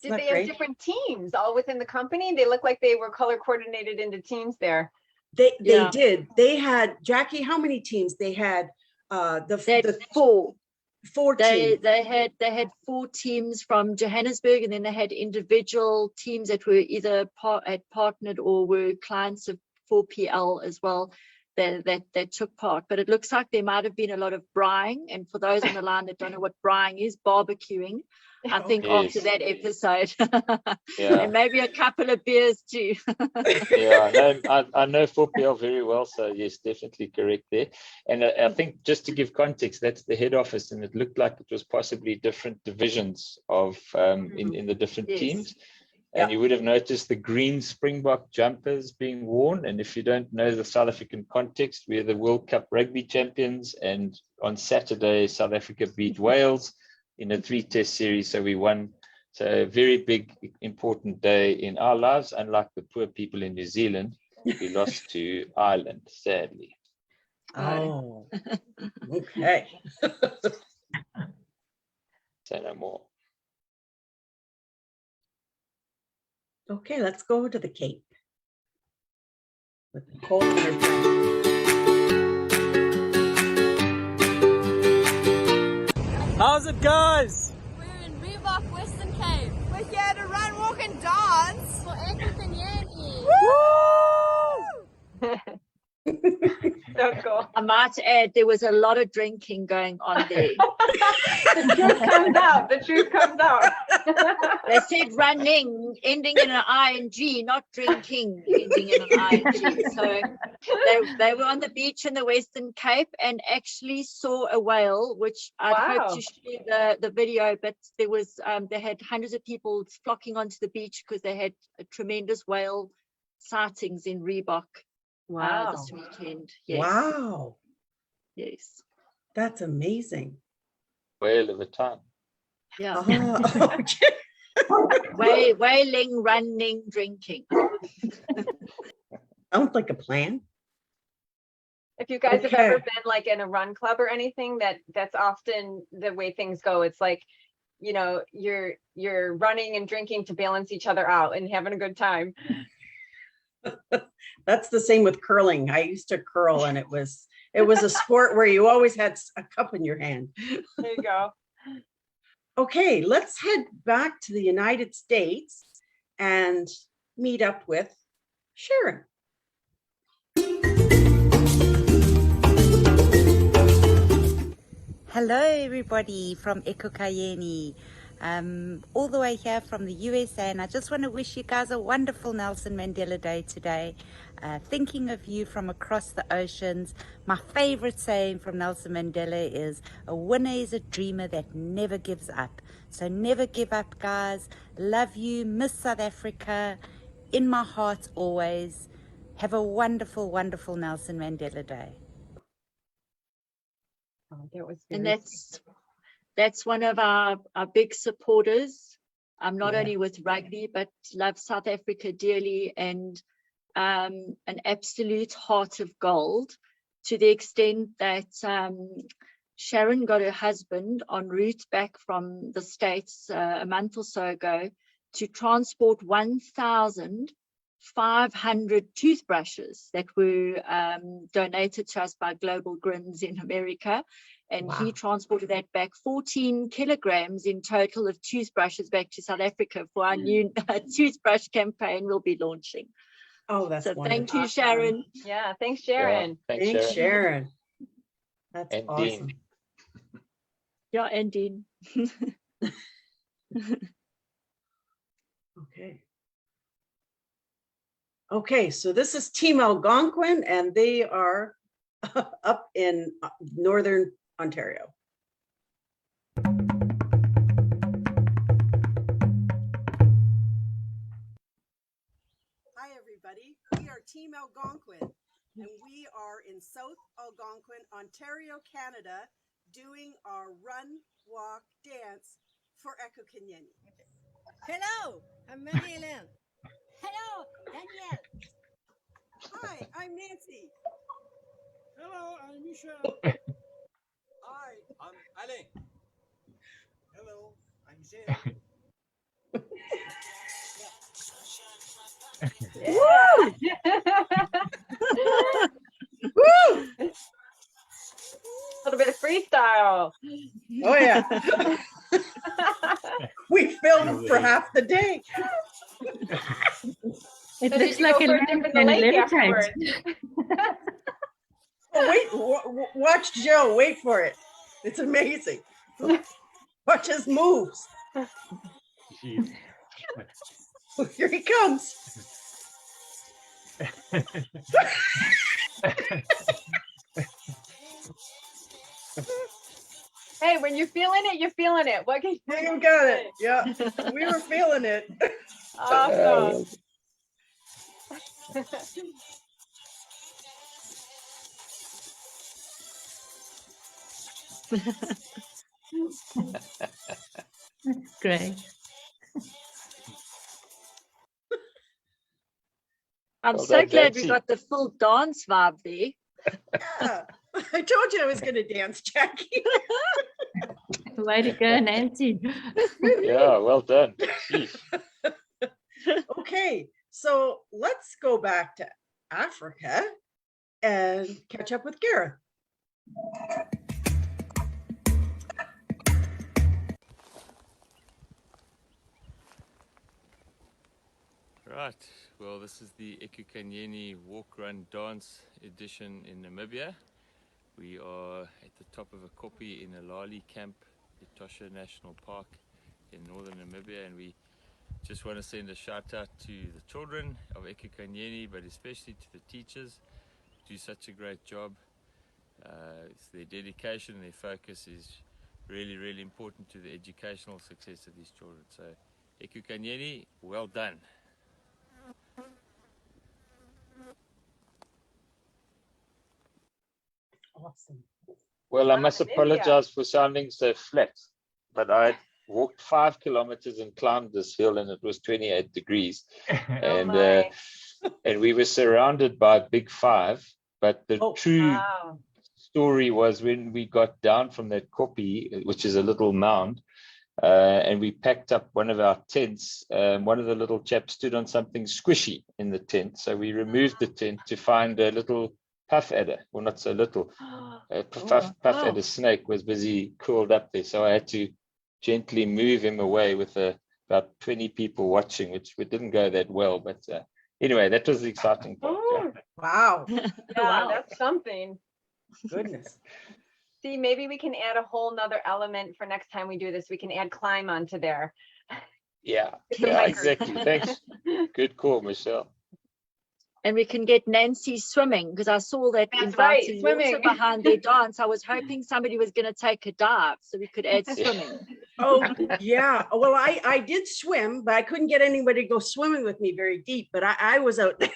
Did they have different teams all within the company? They look like they were color coordinated into teams there. They did. They had, Jackie, how many teams? They had the four. Teams. They had 4 teams from Johannesburg, and then they had individual teams that were either had partnered or were clients of 4PL as well that took part. But it looks like there might have been a lot of braaiing, and for those on the line that don't know what braaiing is, barbecuing. I think after that episode, and maybe a couple of beers too. Yeah, I know 4PL very well, so yes, definitely correct there. And I think just to give context, that's the head office, and it looked like it was possibly different divisions of in the different teams. And you would have noticed the green Springbok jumpers being worn. And if you don't know the South African context, we're the World Cup rugby champions, and on Saturday South Africa beat Wales in a 3-test series, so we won. So a very big, important day in our lives, unlike the poor people in New Zealand. We lost to Ireland, sadly. Oh, okay. Say no more. Okay, let's go to the Cape. with Nicole and her friends. How's it, guys? We're in Reebok Western Cape. We're here to run, walk and dance for Ekukhanyeni. So cool. I might add, there was a lot of drinking going on there. The truth comes out. The truth comes out. They said running, ending in an ing, not drinking, ending in an ing. So they were on the beach in the Western Cape and actually saw a whale, which I'd hope to share the video, but there was they had hundreds of people flocking onto the beach because they had a tremendous whale sightings in Reebok. Wow. This weekend. Yes. Wow. Yes. That's amazing. Whale of a time. Yeah. Whaling, running, drinking. Sounds like a plan. If you guys have ever been like in a run club or anything, that's often the way things go. It's like, you know, you're running and drinking to balance each other out and having a good time. That's the same with curling. I used to curl, and it was a sport where you always had a cup in your hand. There you go. Okay, let's head back to the United States and meet up with Sharon. Hello everybody from Ekukhanyeni, all the way here from the USA, and I just want to wish you guys a wonderful Nelson Mandela Day today. Thinking of you from across the oceans. My favorite saying from Nelson Mandela is, a winner is a dreamer that never gives up. So never give up, guys. Love you, miss South Africa, in my heart always. Have a wonderful, wonderful Nelson Mandela Day. Oh, that was and that's one of our big supporters. Not only with rugby, but loves South Africa dearly, and an absolute heart of gold, to the extent that Sharon got her husband en route back from the States a month or so ago to transport 1,500 toothbrushes that were donated to us by Global Grins in America. And he transported that back, 14 kilograms in total of toothbrushes back to South Africa for our new toothbrush campaign we'll be launching. Oh, that's so wonderful. Thank you, Sharon. Yeah, thanks, Sharon. Yeah, thanks, Sharon. That's and awesome. Dean. Yeah, and Dean. Okay. Okay, so this is Team Algonquin, and they are up in Northern Ontario. Hi, everybody. We are Team Algonquin, and we are in South Algonquin, Ontario, Canada, doing our run, walk, dance for Ekukhanyeni. Hello, I'm Marie-Hélène. Hello, Danielle. Hi, I'm Nancy. Hello, I'm Michel. Hi, I'm Alain. Hello, I'm Jean. Yeah. Woo! A little bit of freestyle. Oh yeah. We filmed for half the day. It So looks did you like go a for a dip in the lake afterwards? Oh, wait, watch Joe. Wait for it. It's amazing. Watch his moves. Jeez. Here he comes. Hey, when you're feeling it, you're feeling it. What can you got it. Yeah, we were feeling it. Awesome. Great. I'm Well so done, glad we Nancy. got the full dance vibe there. Yeah. I told you I was going to dance, Jackie. Way to go, Nancy. Yeah, well done. Okay, so let's go back to Africa and catch up with Gareth. Right, well, this is the Ekukhanyeni Walk, Run, Dance edition in Namibia. We are at the top of a koppie in a Lali camp, Etosha National Park in northern Namibia, and we just want to send a shout out to the children of Ekukhanyeni, but especially to the teachers who do such a great job. Their dedication and their focus is really, really important to the educational success of these children. So Ekukhanyeni, well done. Awesome. Well, I must apologize for sounding so flat, but I walked 5 kilometers and climbed this hill, and it was 28 degrees. And we were surrounded by Big Five. But the true story was when we got down from that koppie, which is a little mound, and we packed up one of our tents. One of the little chaps stood on something squishy in the tent. So we removed the tent to find a little puff adder, well, not so little. Puff adder snake was busy curled up there. So I had to gently move him away with about 20 people watching, which didn't go that well. But anyway, that was the exciting part. Wow. Yeah, that's something. Goodness. See, maybe we can add a whole nother element for next time we do this. We can add climb onto there. Yeah, exactly. Thanks. Good call, Michelle. And we can get Nancy swimming, because I saw that inviting water behind their dance. I was hoping somebody was going to take a dive so we could add swimming. Oh, yeah. Well, I did swim, but I couldn't get anybody to go swimming with me very deep. But I was out there,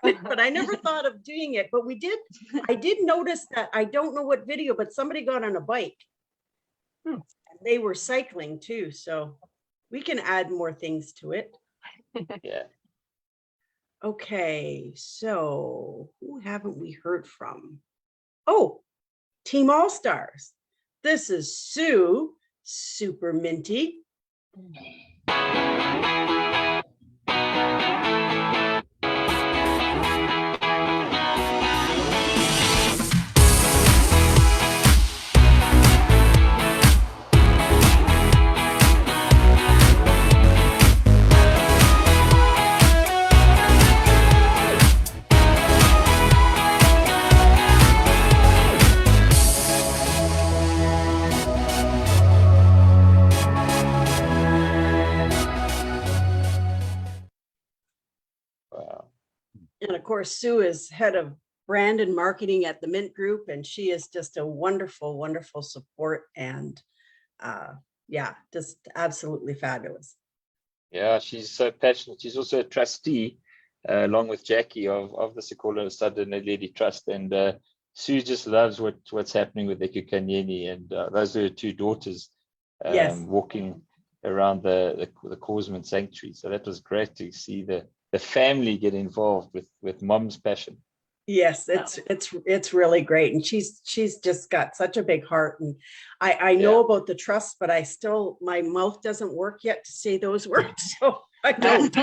but I never thought of doing it. But I did notice that, I don't know what video, but somebody got on a bike. They were cycling too. So we can add more things to it. Yeah. Okay, so who haven't we heard from? Oh, Team All Stars. This is Sue, super minty. And of course, Sue is head of brand and marketing at the Mint Group, and she is just a wonderful, wonderful support, and yeah, just absolutely fabulous. Yeah, she's so passionate. She's also a trustee, along with Jackie, of the Ekukhanyeni Lady Trust, and Sue just loves what's happening with Ekukhanyeni, and those are her two daughters walking around the Causman Sanctuary. So that was great to see the family get involved with mom's passion. Yes, it's really great, and she's just got such a big heart, and I know about the trust, but I still, my mouth doesn't work yet to say those words, so I don't.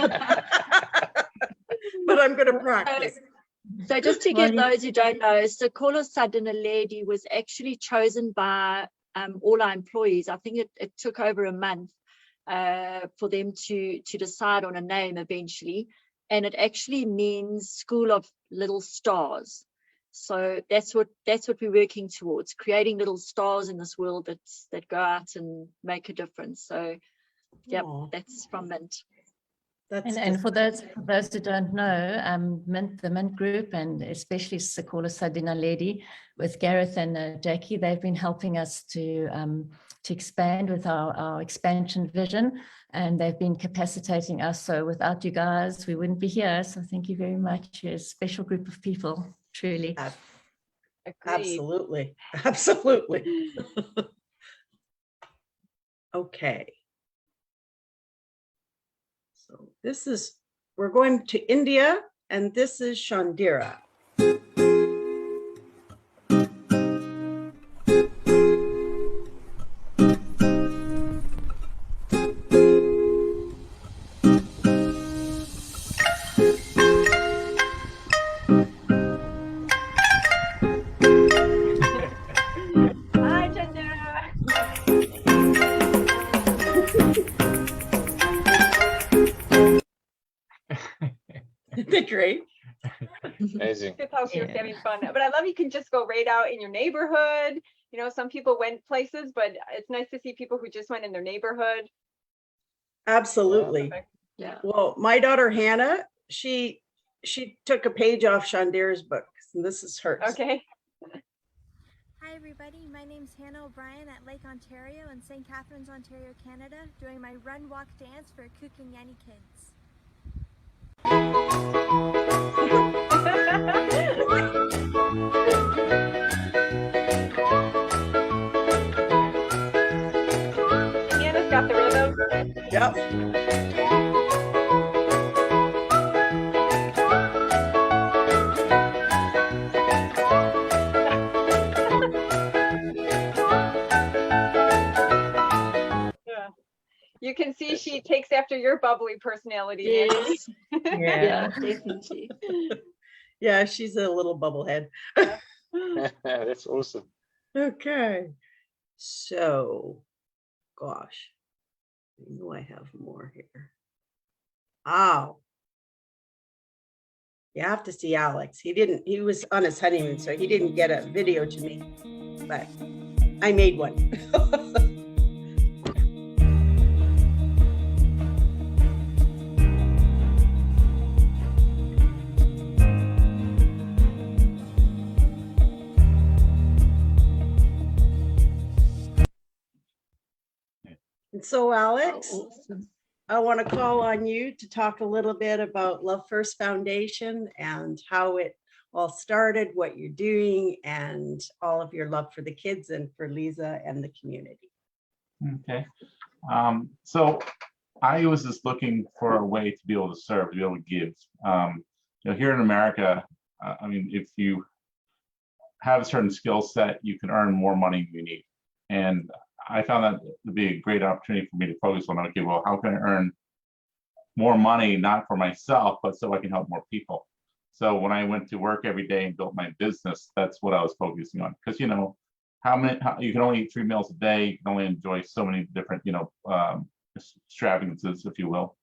But I'm going to practice. So just to get those who don't know, Ekukhanyeni Lady was actually chosen by all our employees. I think it took over a month for them to decide on a name eventually, and it actually means School of Little Stars. So that's what we're working towards, creating little stars in this world that go out and make a difference. So yeah, that's from Mint. And for those who don't know, the Mint Group, and especially Ekukhanyeni Lady with Gareth and Jackie, they've been helping us to expand with our expansion vision, and they've been capacitating us. So without you guys, we wouldn't be here. So thank you very much. You're a special group of people, truly. Absolutely. Absolutely. Okay. So we're going to India, and this is Shandira. great. Amazing. It's how she was having fun. But I love you can just go right out in your neighborhood. You know, some people went places, but it's nice to see people who just went in their neighborhood. Absolutely. Yeah. Well, my daughter Hannah, she took a page off Shandira's book, and this is hers. Okay. Hi everybody, my name's Hannah O'Brien at Lake Ontario in St. Catharines, Ontario, Canada, doing my run, walk, dance for Ekukhanyeni kids. Hannah's got the rhythm. Yep. Yeah. You can see she takes after your bubbly personality. Yes. Nancy. Yeah, definitely. Yeah, she's a little bubblehead. That's awesome. Okay. So, gosh, I know I have more here. Oh. You have to see Alex. He was on his honeymoon, so he didn't get a video to me, but I made one. And so, Alex, I want to call on you to talk a little bit about Love First Foundation and how it all started, what you're doing, and all of your love for the kids and for Lisa and the community. Okay. So I was just looking for a way to be able to serve, to be able to give. You know, here in America, I mean, if you have a certain skill set, you can earn more money than you need. And I found that to be a great opportunity for me to focus on, okay, well, how can I earn more money, not for myself, but so I can help more people? So when I went to work every day and built my business, that's what I was focusing on. Because, you know, you can only eat 3 meals a day, you can only enjoy so many different, you know, extravagances, if you will.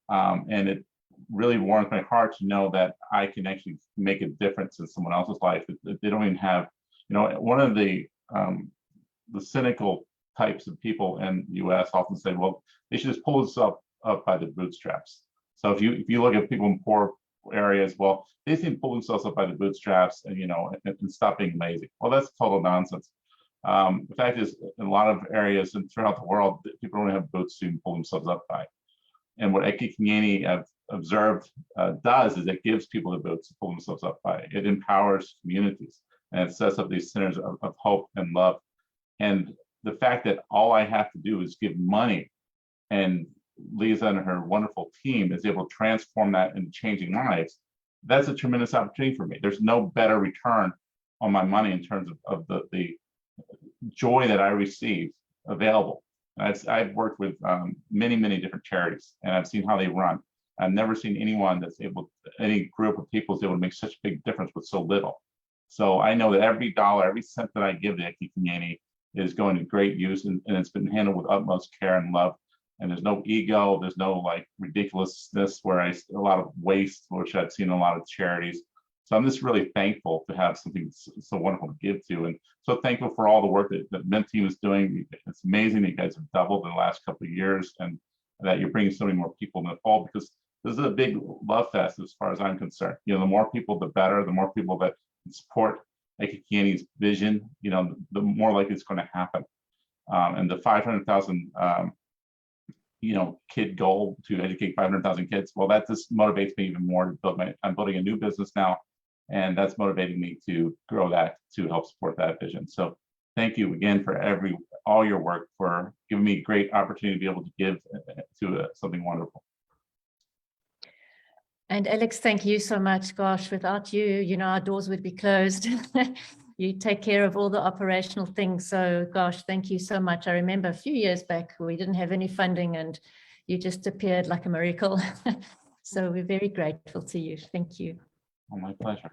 And it really warms my heart to know that I can actually make a difference in someone else's life. They don't even have, you know, one of the cynical types of people in the U.S. often say, well, they should just pull themselves up by the bootstraps. So if you look at people in poor areas, well, they seem to pull themselves up by the bootstraps and, you know, and stop being lazy. Well, that's total nonsense. The fact is, in a lot of areas and throughout the world, people don't have boots to pull themselves up by. And what Ekukhanyeni I've observed does is it gives people the boots to pull themselves up by. It empowers communities and it sets up these centers of hope and love. And the fact that all I have to do is give money, and Lisa and her wonderful team is able to transform that into changing lives, that's a tremendous opportunity for me. There's no better return on my money in terms of the joy that I receive available. I've worked with many different charities, and I've seen how they run. I've never seen anyone that's able, any group of people is able to make such a big difference with so little. So I know that every dollar, every cent that I give to Ekukhanyeni is going to great use, and it's been handled with utmost care and love. And there's no ego, there's no like ridiculousness where a lot of waste, which I've seen in a lot of charities. So I'm just really thankful to have something so wonderful to give to, and so thankful for all the work that Mint Team is doing. It's amazing that you guys have doubled in the last couple of years, and that you're bringing so many more people in the fall, because this is a big love fest as far as I'm concerned. You know, the more people, the better. The more people that support Ekukhanyeni's vision, you know, the more likely it's going to happen. And the 500,000, you know, kid goal to educate 500,000 kids. Well, that just motivates me even more to build I'm building a new business now, and that's motivating me to grow that to help support that vision. So thank you again for all your work, for giving me a great opportunity to be able to give to something wonderful. And Alex, thank you so much. Gosh, without you, you know, our doors would be closed. You take care of all the operational things. So gosh, thank you so much. I remember a few years back, we didn't have any funding and you just appeared like a miracle. So we're very grateful to you. Thank you. Oh, my pleasure.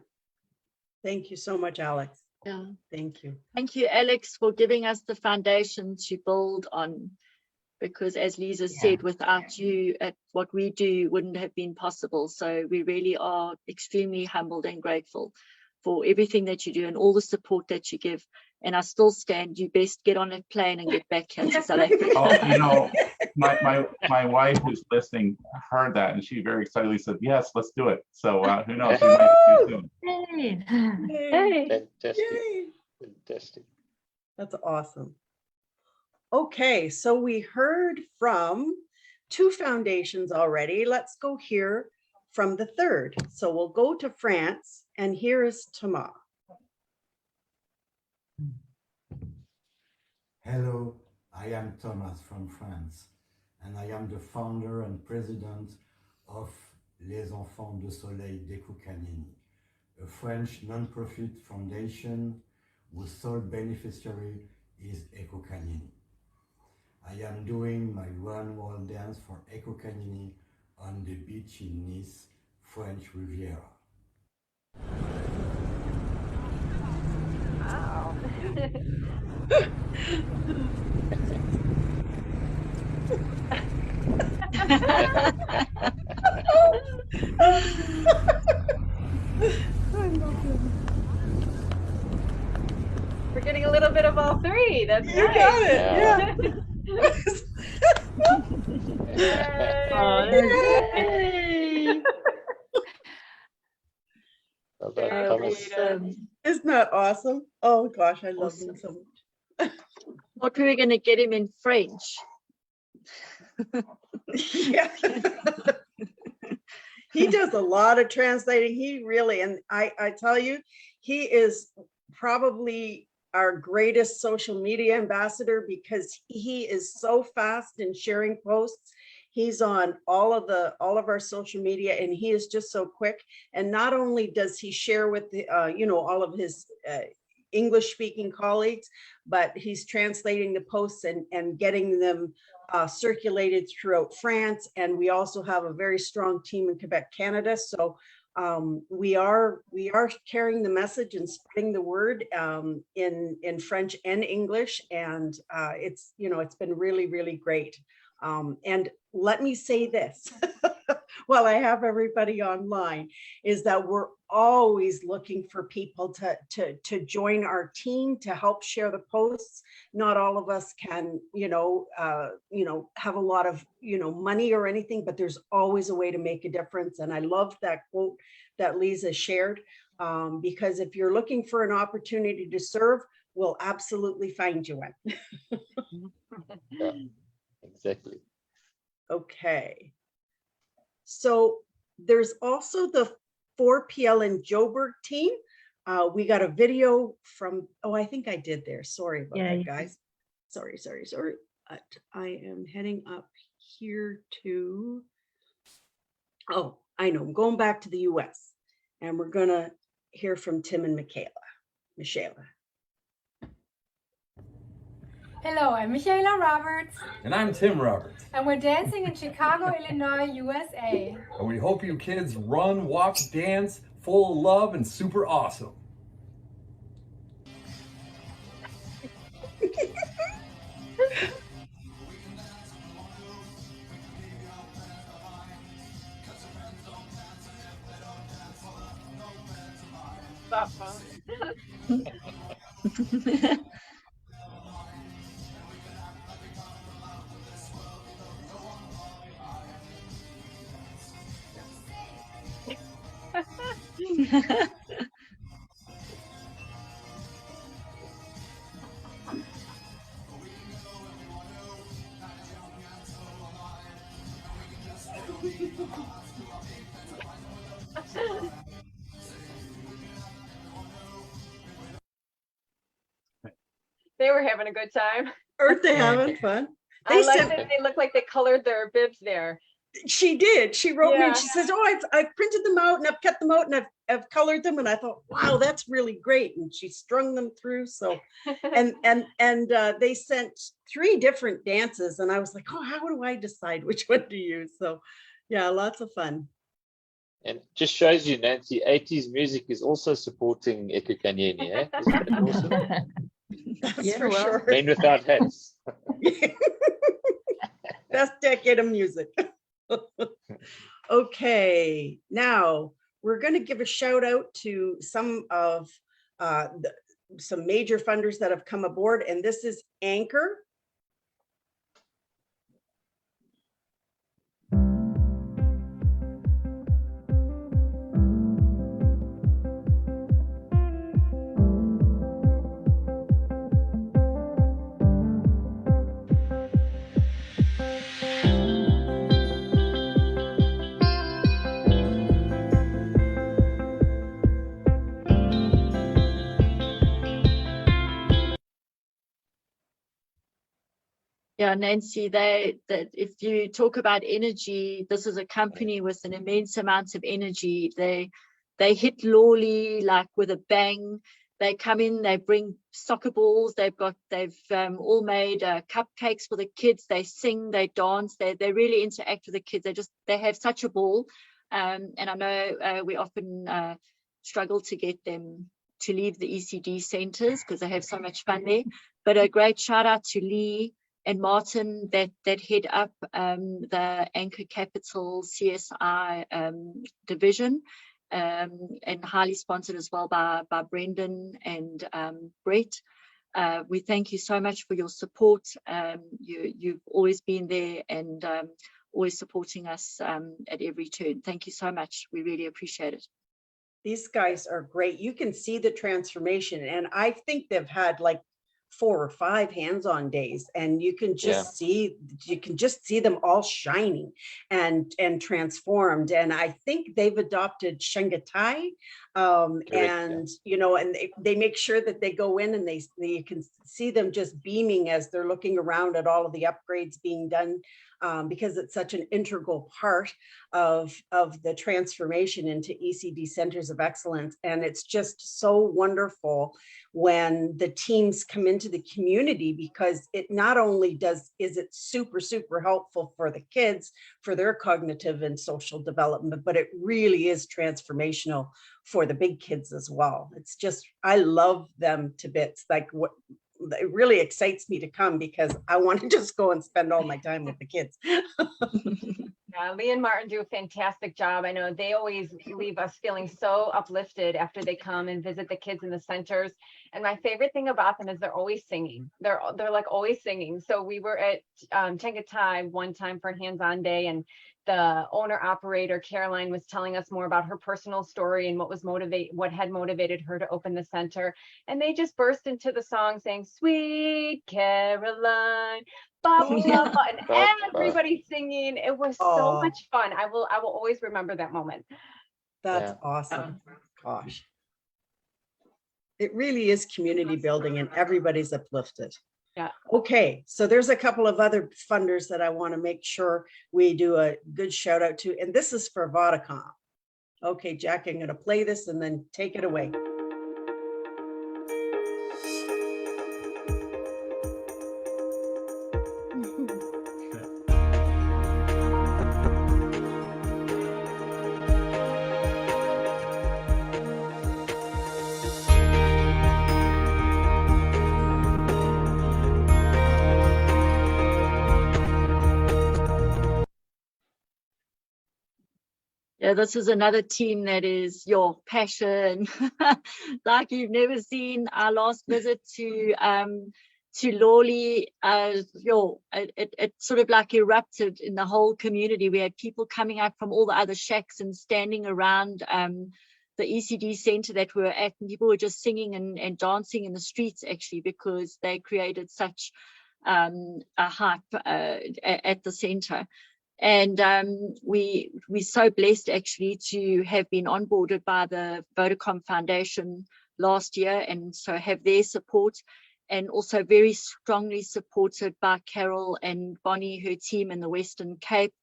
Thank you so much, Alex. Yeah. Thank you. Thank you, Alex, for giving us the foundation to build on, because as Lisa said, without you, what we do wouldn't have been possible. So we really are extremely humbled and grateful for everything that you do and all the support that you give. And I still stand, you best get on a plane and get back here to South Africa. Oh, you know, my wife who's listening heard that and she very excitedly said, yes, let's do it. So who knows, we might do soon. Hey. Fantastic. Yay. Fantastic. That's awesome. Okay, so we heard from 2 foundations already. Let's go hear from the 3rd. So we'll go to France, and here is Thomas. Hello, I am Thomas from France, and I am the founder and president of Les Enfants de Soleil d'Ekukhanyeni, a French non-profit foundation whose sole beneficiary is Ekukhanyeni. I am doing my run wall dance for Ekukhanyeni on the beach in Nice, French Riviera. Wow. We're getting a little bit of all 3. That's You nice. got it, yeah. Yay. Well done, Thomas. Isn't that awesome? Oh gosh, I love him so much. What were we going to get him in French? Yeah. He does a lot of translating. He really, and I tell you, he is probably our greatest social media ambassador because he is so fast in sharing posts. He's on all of our social media, and he is just so quick. And not only does he share with the, all of his English speaking colleagues, but he's translating the posts and getting them circulated throughout France. And we also have a very strong team in Quebec, Canada. So we are carrying the message and spreading the word in French and English. And it's been really, really great. And let me say this while I have everybody online, is that we're always looking for people to join our team to help share the posts. Not all of us can, have a lot of, money or anything, but there's always a way to make a difference. And I love that quote that Lisa shared, because if you're looking for an opportunity to serve, we'll absolutely find you one. Yeah, exactly. Okay. So there's also the 4PL and Joburg team. We got a video from, I think I did there. Sorry about that, guys. Sorry. But I am heading up here to, I know, I'm going back to the US, and we're gonna hear from Tim and Michaela. Hello, I'm Michaela Roberts. And I'm Tim Roberts. And we're dancing in Chicago, Illinois, USA. And we hope you kids run, walk, dance, full of love and super awesome. Stop, huh? They were having a good time. Aren't they having fun? I like that they look like they colored their bibs there. She did. She wrote me and she says, I've printed them out and I've cut them out and I've colored them. And I thought, wow, that's really great. And she strung them through. So, and they sent 3 different dances. And I was like, how do I decide which one to use? So yeah, lots of fun. And just shows you, Nancy, 80s music is also supporting Ekukhanyeni, eh? Isn't that awesome? That's for sure. Men without hats. Best decade of music. Okay, now we're going to give a shout out to some of some major funders that have come aboard, and this is Anchor. Yeah, Nancy, that if you talk about energy, this is a company with an immense amount of energy. They hit Lawley like with a bang. They come in, they bring soccer balls. They've all made cupcakes for the kids. They sing, they dance. They really interact with the kids. They have such a ball. And I know we often struggle to get them to leave the ECD centers because they have so much fun there. But a great shout out to Lee and Martin that head up the Anchor Capital CSI division, and highly sponsored as well by Brendan and Brett. We thank you so much for your support. You've always been there and always supporting us at every turn. Thank you so much. We really appreciate it. These guys are great. You can see the transformation, and I think they've had like 4 or 5 hands-on days, and you can just see them all shining and transformed. And I think they've adopted Shanghai, and you know, and they make sure that they go in and you can see them just beaming as they're looking around at all of the upgrades being done, because it's such an integral part of the transformation into ECD centers of excellence. And it's just so wonderful when the teams come into the community, because it not only is it super helpful for the kids for their cognitive and social development, but it really is transformational for the big kids as well. It's just, I love them to bits. Like, what it really excites me to come, because I want to just go and spend all my time with the kids. Lee and Martin do a fantastic job. I know they always leave us feeling so uplifted after they come and visit the kids in the centers. And my favorite thing about them is they're always singing. They're like always singing. So we were at Chengatai one time for a hands-on day, and the owner operator Caroline was telling us more about her personal story and what had motivated her to open the center. And they just burst into the song saying, "Sweet Caroline," blah, blah, blah, and everybody singing. It was so much fun. I will always remember that moment. That's awesome. Gosh. It really is community building, and everybody's uplifted. Yeah. Okay, so there's a couple of other funders that I want to make sure we do a good shout out to, and this is for Vodacom. Okay, Jack, I'm going to play this and then take it away. Yeah, this is another team that is your passion, like you've never seen. Our last visit to Lawley, it sort of like erupted in the whole community. We had people coming out from all the other shacks and standing around the ECD center that we were at, and people were just singing and dancing in the streets, actually, because they created such a hype at the center. And we're so blessed actually to have been onboarded by the Vodacom Foundation last year, and so have their support, and also very strongly supported by Carol and Bonnie, her team in the Western Cape,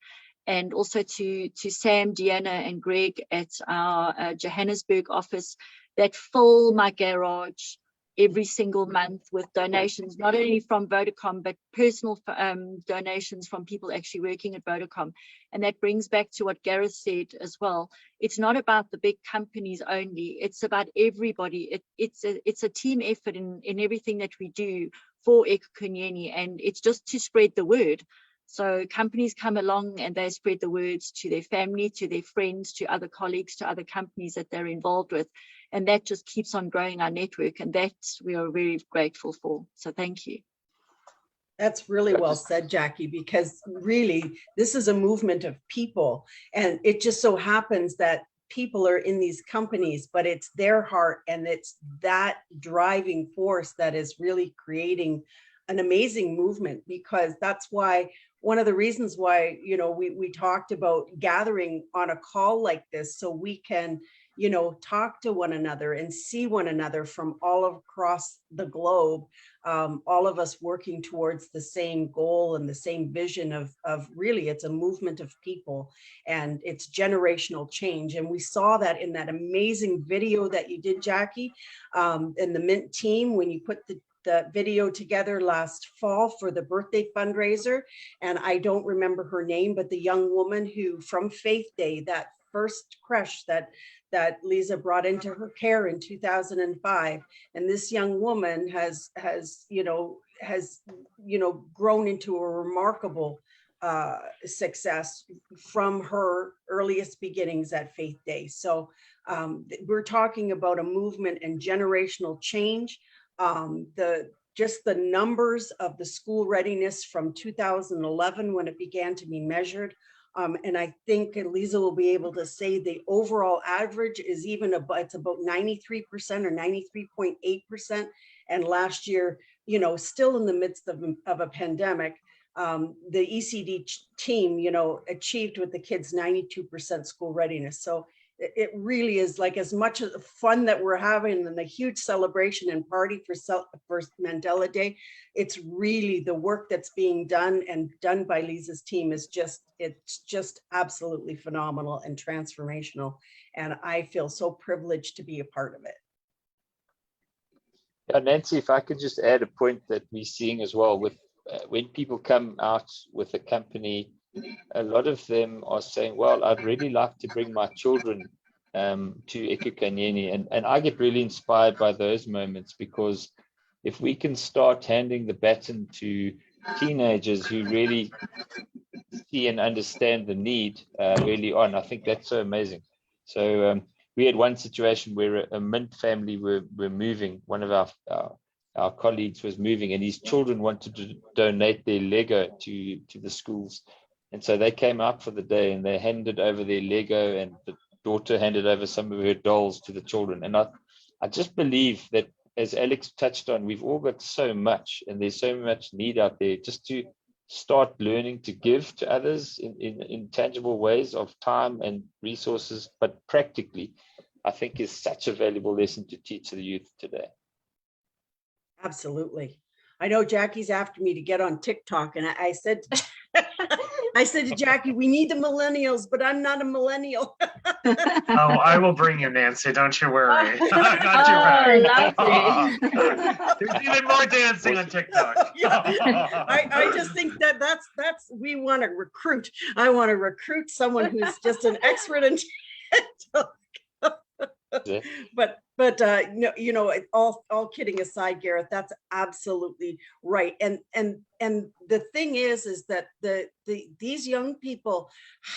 and also to Sam, Deanna and Greg at our Johannesburg office that fill my garage every single month with donations, not only from Vodacom, but personal donations from people actually working at Vodacom. And that brings back to what Gareth said as well. It's not about the big companies only. It's about everybody. It's a team effort in everything that we do for Ekukhanyeni, and it's just to spread the word. So companies come along and they spread the words to their family, to their friends, to other colleagues, to other companies that they're involved with. And that just keeps on growing our network. And that we are very grateful for. So thank you. That's really well said, Jackie, because really this is a movement of people. And it just so happens that people are in these companies, but it's their heart and it's that driving force that is really creating an amazing movement. Because that's why one of the reasons why, you know, we talked about gathering on a call like this, so we can, you know, talk to one another and see one another from all across the globe, all of us working towards the same goal and the same vision of really, it's a movement of people and it's generational change. And we saw that in that amazing video that you did, Jackie, and the Mint team, when you put the video together last fall for the birthday fundraiser. And I don't remember her name, but the young woman who from Faith Day, that first creche that Lisa brought into her care in 2005. And this young woman has grown into a remarkable success from her earliest beginnings at Faith Day. So we're talking about a movement and generational change. Just the numbers of the school readiness from 2011 when it began to be measured. And I think Lisa will be able to say the overall average is even it's about 93% or 93.8%. And last year, you know, still in the midst of a pandemic, the ECD team, you know, achieved with the kids 92% school readiness. So it really is like as much of the fun that we're having and the huge celebration and party for Mandela Day, it's really the work that's being done and done by Lisa's team is it's just absolutely phenomenal and transformational. And I feel so privileged to be a part of it. Yeah, Nancy, if I could just add a point that we're seeing as well with when people come out with a company, a lot of them are saying, well, I'd really like to bring my children to Ekukhanyeni. And I get really inspired by those moments, because if we can start handing the baton to teenagers who really see and understand the need early on, I think that's so amazing. So we had one situation where a Mint family were moving. One of our colleagues was moving, and his children wanted to donate their Lego to the schools. And so they came out for the day and they handed over their Lego, and the daughter handed over some of her dolls to the children. And I just believe that, as Alex touched on, we've all got so much, and there's so much need out there just to start learning to give to others in tangible ways of time and resources, but practically, I think is such a valuable lesson to teach the youth today. Absolutely. I know Jackie's after me to get on TikTok, and I said I said to Jackie, we need the millennials, but I'm not a millennial. Oh, I will bring you, Nancy. Don't you worry. I got your back. There's even more dancing on TikTok. Yeah. I just think that's we want to recruit. I want to recruit someone who's just an expert in TikTok. But you know, all kidding aside, Gareth, that's absolutely right. And the thing is that these young people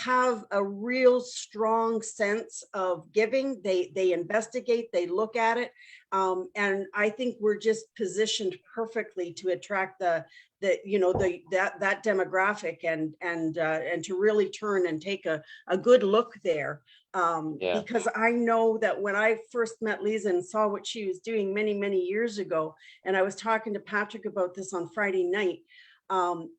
have a real strong sense of giving. They investigate, they look at it, and I think we're just positioned perfectly to attract that demographic and to really turn and take a good look there. Because I know that when I first met Lisa and saw what she was doing many years ago, and I was talking to Patrick about this on Friday night,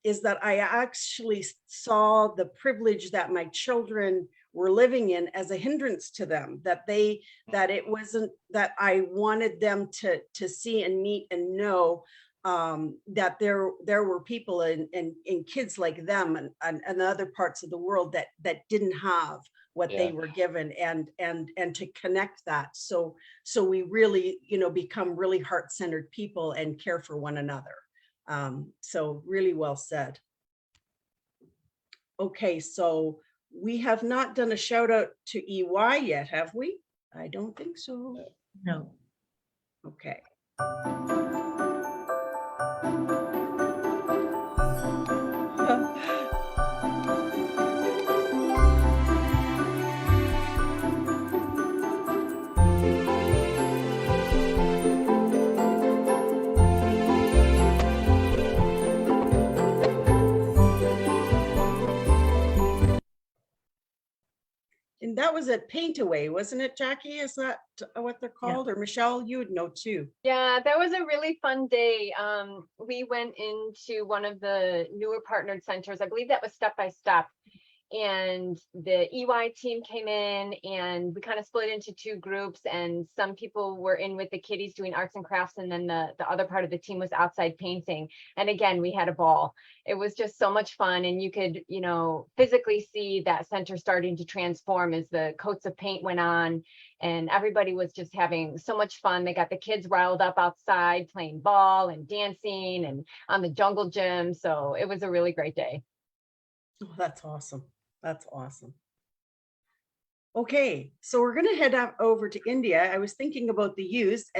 is that I actually saw the privilege that my children were living in as a hindrance to them, that it wasn't that I wanted them to see and meet and know that there were people and kids like them and other parts of the world that didn't have what they were given, and to connect that. So we really, become really heart-centered people and care for one another. So really well said. Okay, so we have not done a shout out to EY yet, have we? I don't think so. No. Okay. And that was at Paint Away, wasn't it, Jackie? Is that what they're called? Or Michelle, you would know too. Yeah, that was a really fun day. We went into one of the newer partnered centers. I believe that was Step by Step. And the EY team came in and we kind of split into two groups, and some people were in with the kiddies doing arts and crafts, and then the other part of the team was outside painting. And again, we had a ball. It was just so much fun, and you could, you know, physically see that center starting to transform as the coats of paint went on, and everybody was just having so much fun. They got the kids riled up outside playing ball and dancing and on the jungle gym. So it was a really great day. Oh, that's awesome. That's awesome. Okay, so we're going to head up over to India. I was thinking about the youths,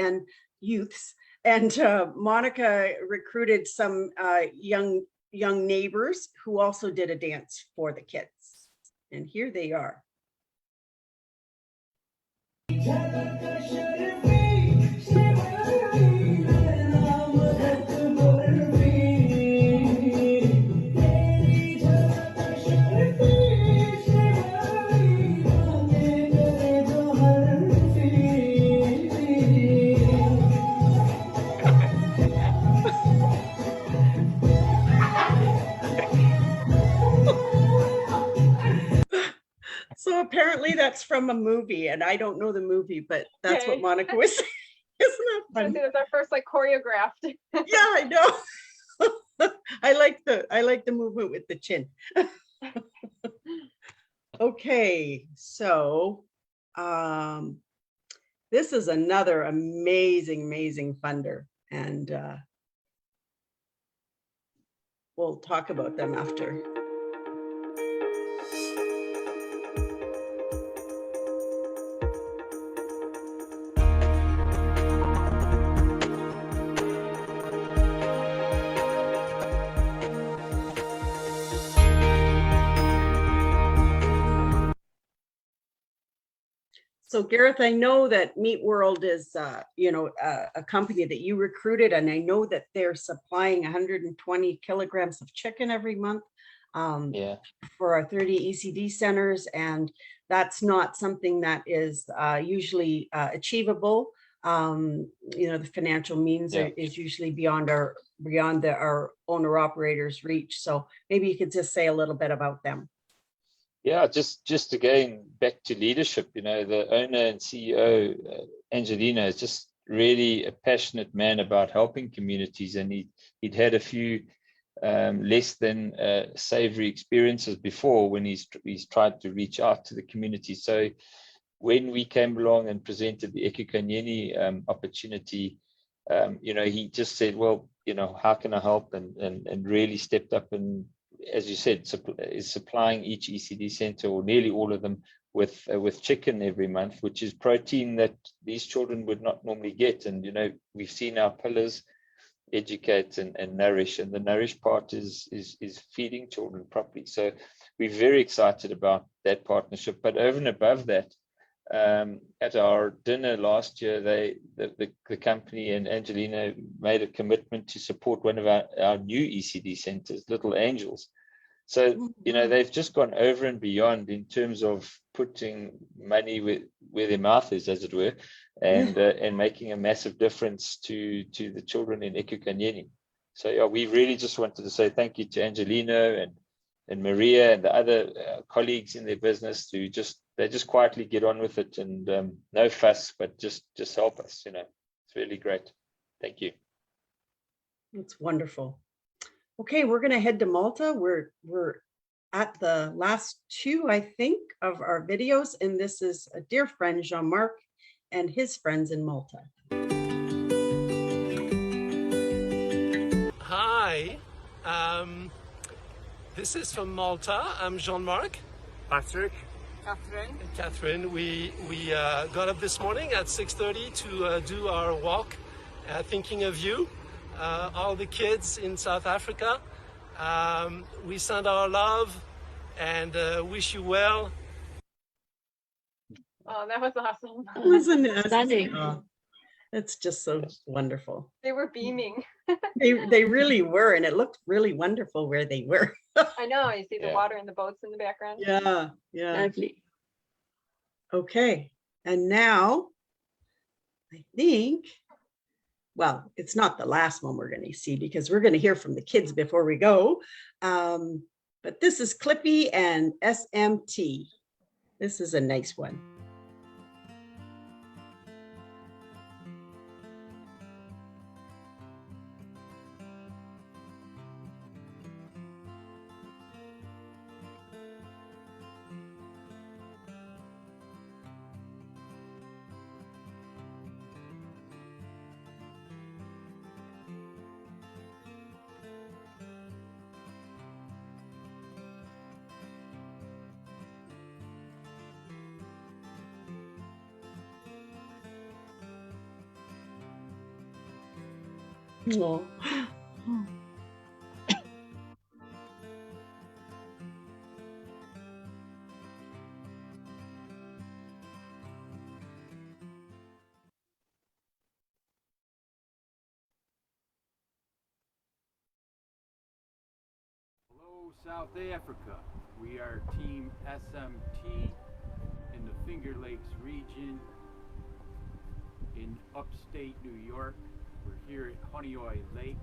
and Monica recruited some young neighbors who also did a dance for the kids. And here they are. So apparently that's from a movie, and I don't know the movie, but that's what Monica was saying. Isn't that fun? It was our first like choreographed. Yeah, I know. I like the movement with the chin. Okay, so this is another amazing funder, and we'll talk about them after. So Gareth, I know that Meat World is, a company that you recruited, and I know that they're supplying 120 kilograms of chicken every month for our 30 ECD centers, and that's not something that is usually achievable. The financial means is usually beyond our owner operators' reach. So maybe you could just say a little bit about them. Yeah, just again, back to leadership, the owner and CEO, Angelino, is just really a passionate man about helping communities. And he'd had a few less than savory experiences before when he's tried to reach out to the community. So when we came along and presented the Ekukhanyeni opportunity, he just said, well, how can I help? And really stepped up and, as you said, is supplying each ECD center, or nearly all of them, with chicken every month, which is protein that these children would not normally get. And we've seen our pillars: educate and nourish, and the nourish part is feeding children properly. So we're very excited about that partnership. But over and above that, at our dinner last year, the company and Angelina made a commitment to support one of our new ECD centers, Little Angels. So they've just gone over and beyond in terms of putting money where their mouth is, as it were, and making a massive difference to the children in Ekukhanyeni. So yeah, we really just wanted to say thank you to Angelino and Maria and the other colleagues in their business they just quietly get on with it, and no fuss, but just help us. It's really great. Thank you. It's wonderful. Okay, we're going to head to Malta. We're at the last two, I think, of our videos, and this is a dear friend, Jean-Marc, and his friends in Malta. Hi, this is from Malta. I'm Jean-Marc. Patrick. Catherine. We got up this morning at 6:30 to do our walk, thinking of you, all the kids in South Africa. We send our love and wish you well. Oh, that was awesome. Wasn't it? Stunning. Oh, it's just so wonderful. They were beaming. They really were, and it looked really wonderful where they were. I know. You see the water and the boats in the background. Yeah. Lovely. Okay, and now I think, well, it's not the last one we're going to see because we're going to hear from the kids before we go. But this is Clippy and SMT. This is a nice one. Oh. Hello, South Africa. We are Team SMT in the Finger Lakes region in upstate New York. We're here at Honeoye Lake,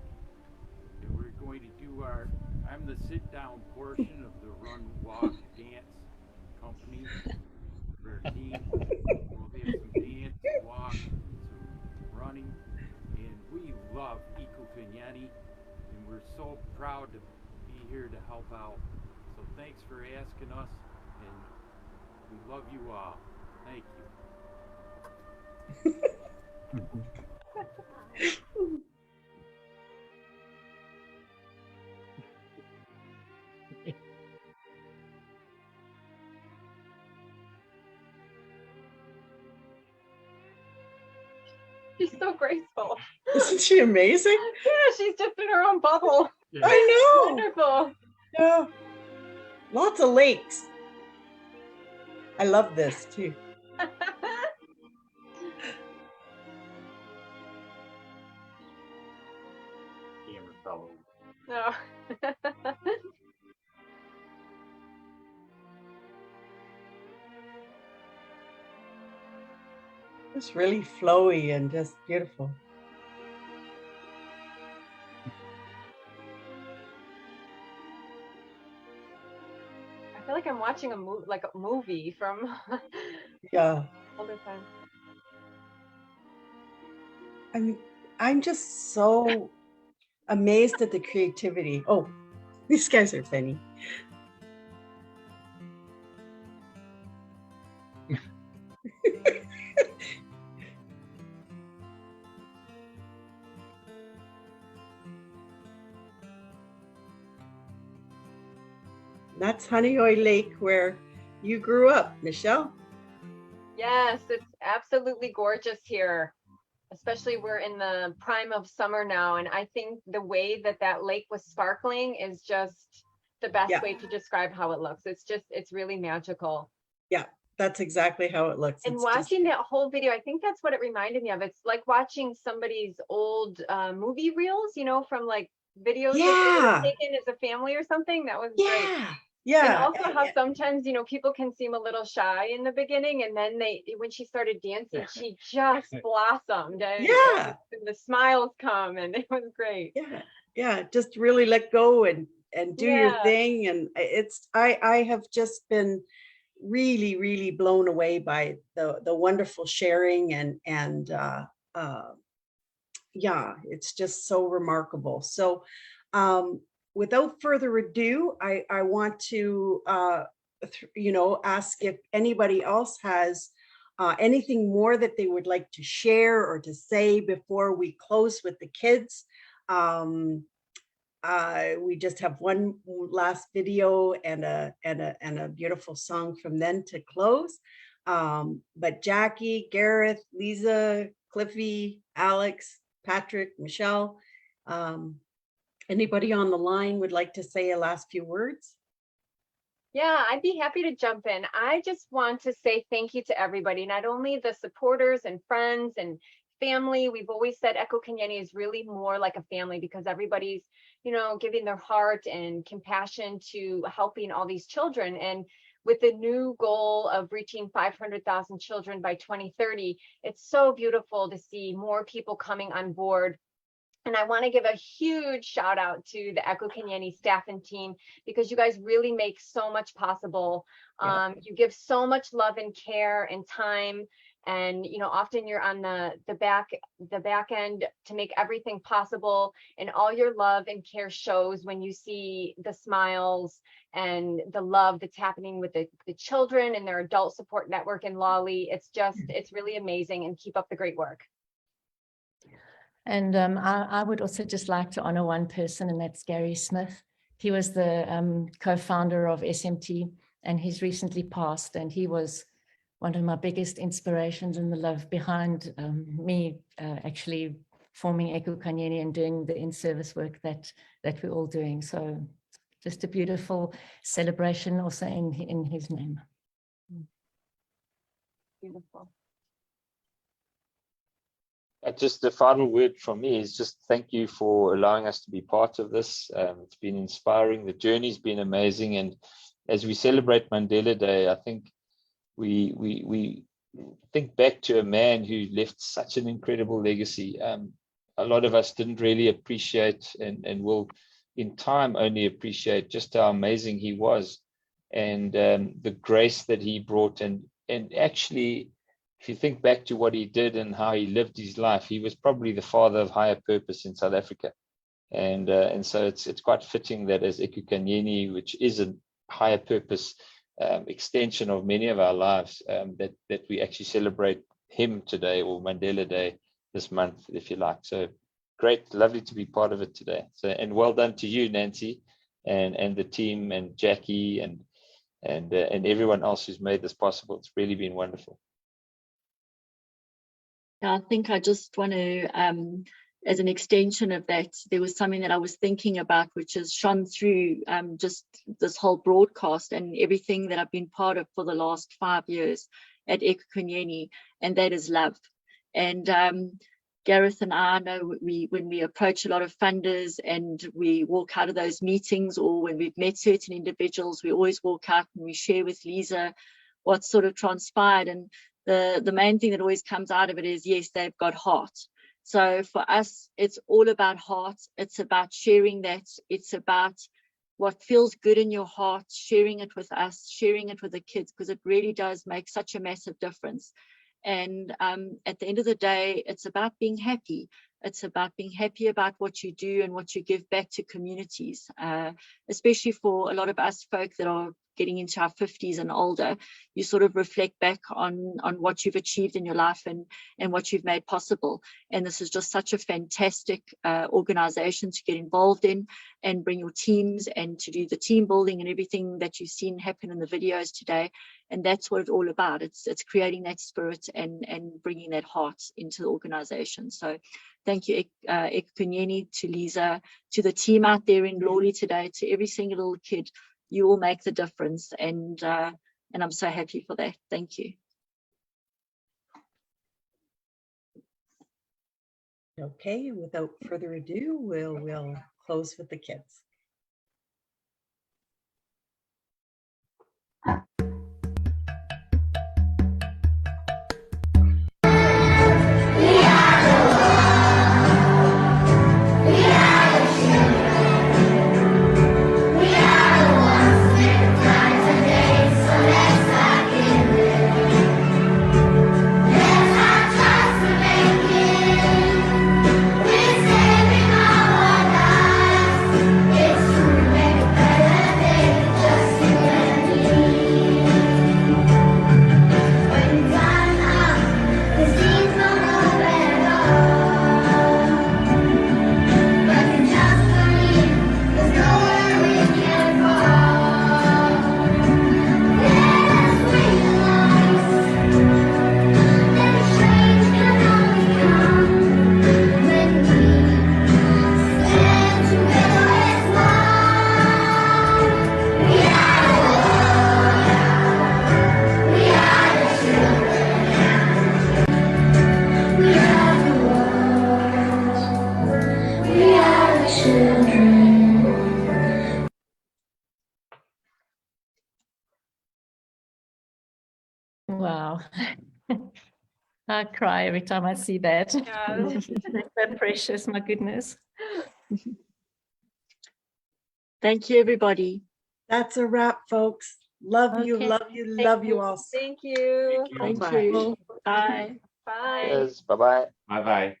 and we're going to do I'm the sit-down portion of the Run, Walk, Dance company for our team. We'll have some dance, walk, some running, and we love Ekukhanyeni, and we're so proud to be here to help out. So thanks for asking us, and we love you all. Thank you. She's so graceful. Isn't she amazing? Yeah, she's just in her own bubble. Yeah. I know. Wonderful. Yeah. Lots of lakes. I love this too. Camera fellow. No. It's really flowy and just beautiful. I feel like I'm watching a movie from Yeah. older time. I mean, I'm just so amazed at the creativity. Oh, these guys are funny. That's Honeoye Lake where you grew up, Michelle. Yes, it's absolutely gorgeous here. Especially we're in the prime of summer now, and I think the way that lake was sparkling is just the best way to describe how it looks. It's really magical. Yeah, that's exactly how it looks. And It's watching that whole video, I think that's what it reminded me of. It's like watching somebody's old movie reels, from like videos that they were taken as a family or something. That was great. Yeah. And also how sometimes, people can seem a little shy in the beginning, and then when she started dancing, she just blossomed. And the smiles come, and it was great. Yeah, just really let go and do your thing. And I have just been really, really blown away by the wonderful sharing and yeah, it's just so remarkable. So without further ado, I want to, ask if anybody else has anything more that they would like to share or to say before we close with the kids. We just have one last video and a beautiful song from them to close. But Jackie, Gareth, Lisa, Cliffy, Alex, Patrick, Michelle, anybody on the line would like to say a last few words? Yeah, I'd be happy to jump in. I just want to say thank you to everybody, not only the supporters and friends and family. We've always said Ekukhanyeni is really more like a family because everybody's, giving their heart and compassion to helping all these children. And with the new goal of reaching 500,000 children by 2030. It's so beautiful to see more people coming on board. And I want to give a huge shout out to the Ekukhanyeni staff and team, because you guys really make so much possible. You give so much love and care and time. And, you know, often you're on the back end to make everything possible. And all your love and care shows when you see the smiles and the love that's happening with the children and their adult support network in Lawley. It's really amazing, and keep up the great work. And I would also just like to honor one person, and that's Gary Smith. He was the co-founder of SMT, and he's recently passed, and he was one of my biggest inspirations and the love behind me actually forming Ekukhanyeni and doing the in-service work that we're all doing. So just a beautiful celebration also in his name. Beautiful. Just the final word from me is just thank you for allowing us to be part of this. It's been inspiring. The journey's been amazing. And as we celebrate Mandela Day, I think we think back to a man who left such an incredible legacy. A lot of us didn't really appreciate and will in time only appreciate just how amazing he was, and the grace that he brought. And actually, if you think back to what he did and how he lived his life, he was probably the father of higher purpose in South Africa. And so it's quite fitting that as Ekukhanyeni, which is a higher purpose extension of many of our lives, that we actually celebrate him today, or Mandela Day this month, if you like. So great, lovely to be part of it today. So, and well done to you, Nancy, and the team, and Jackie, and everyone else who's made this possible. It's really been wonderful. I think I just want to, as an extension of that, there was something that I was thinking about, which has shone through just this whole broadcast and everything that I've been part of for the last 5 years at Ekukhanyeni, and that is love. And Gareth and I know when we approach a lot of funders and we walk out of those meetings, or when we've met certain individuals, we always walk out and we share with Lisa what sort of transpired. And the main thing that always comes out of it is, yes, they've got heart. So for us, it's all about heart. It's about sharing that. It's about what feels good in your heart, sharing it with us, sharing it with the kids, because it really does make such a massive difference. And at the end of the day, it's about being happy. It's about being happy about what you do and what you give back to communities, especially for a lot of us folk that are getting into our 50s and older. You sort of reflect back on what you've achieved in your life and what you've made possible. And this is just such a fantastic organization to get involved in and bring your teams and to do the team building and everything that you've seen happen in the videos today. And that's what it's all about. It's creating that spirit and bringing that heart into the organization. So thank you, Ekukhanyeni, to Lisa, to the team out there in Lawley today, to every single little kid. You all make the difference, and I'm so happy for that. Thank you. Okay, without further ado, we'll close with the kids. Yeah. Wow. I cry every time I see that. Yeah. That precious, my goodness. Thank you, everybody. That's a wrap, folks. Love you, Okay. love you, love you all. Thank you. Thank Bye-bye. you. Bye. Bye. Yes, bye-bye. Bye-bye.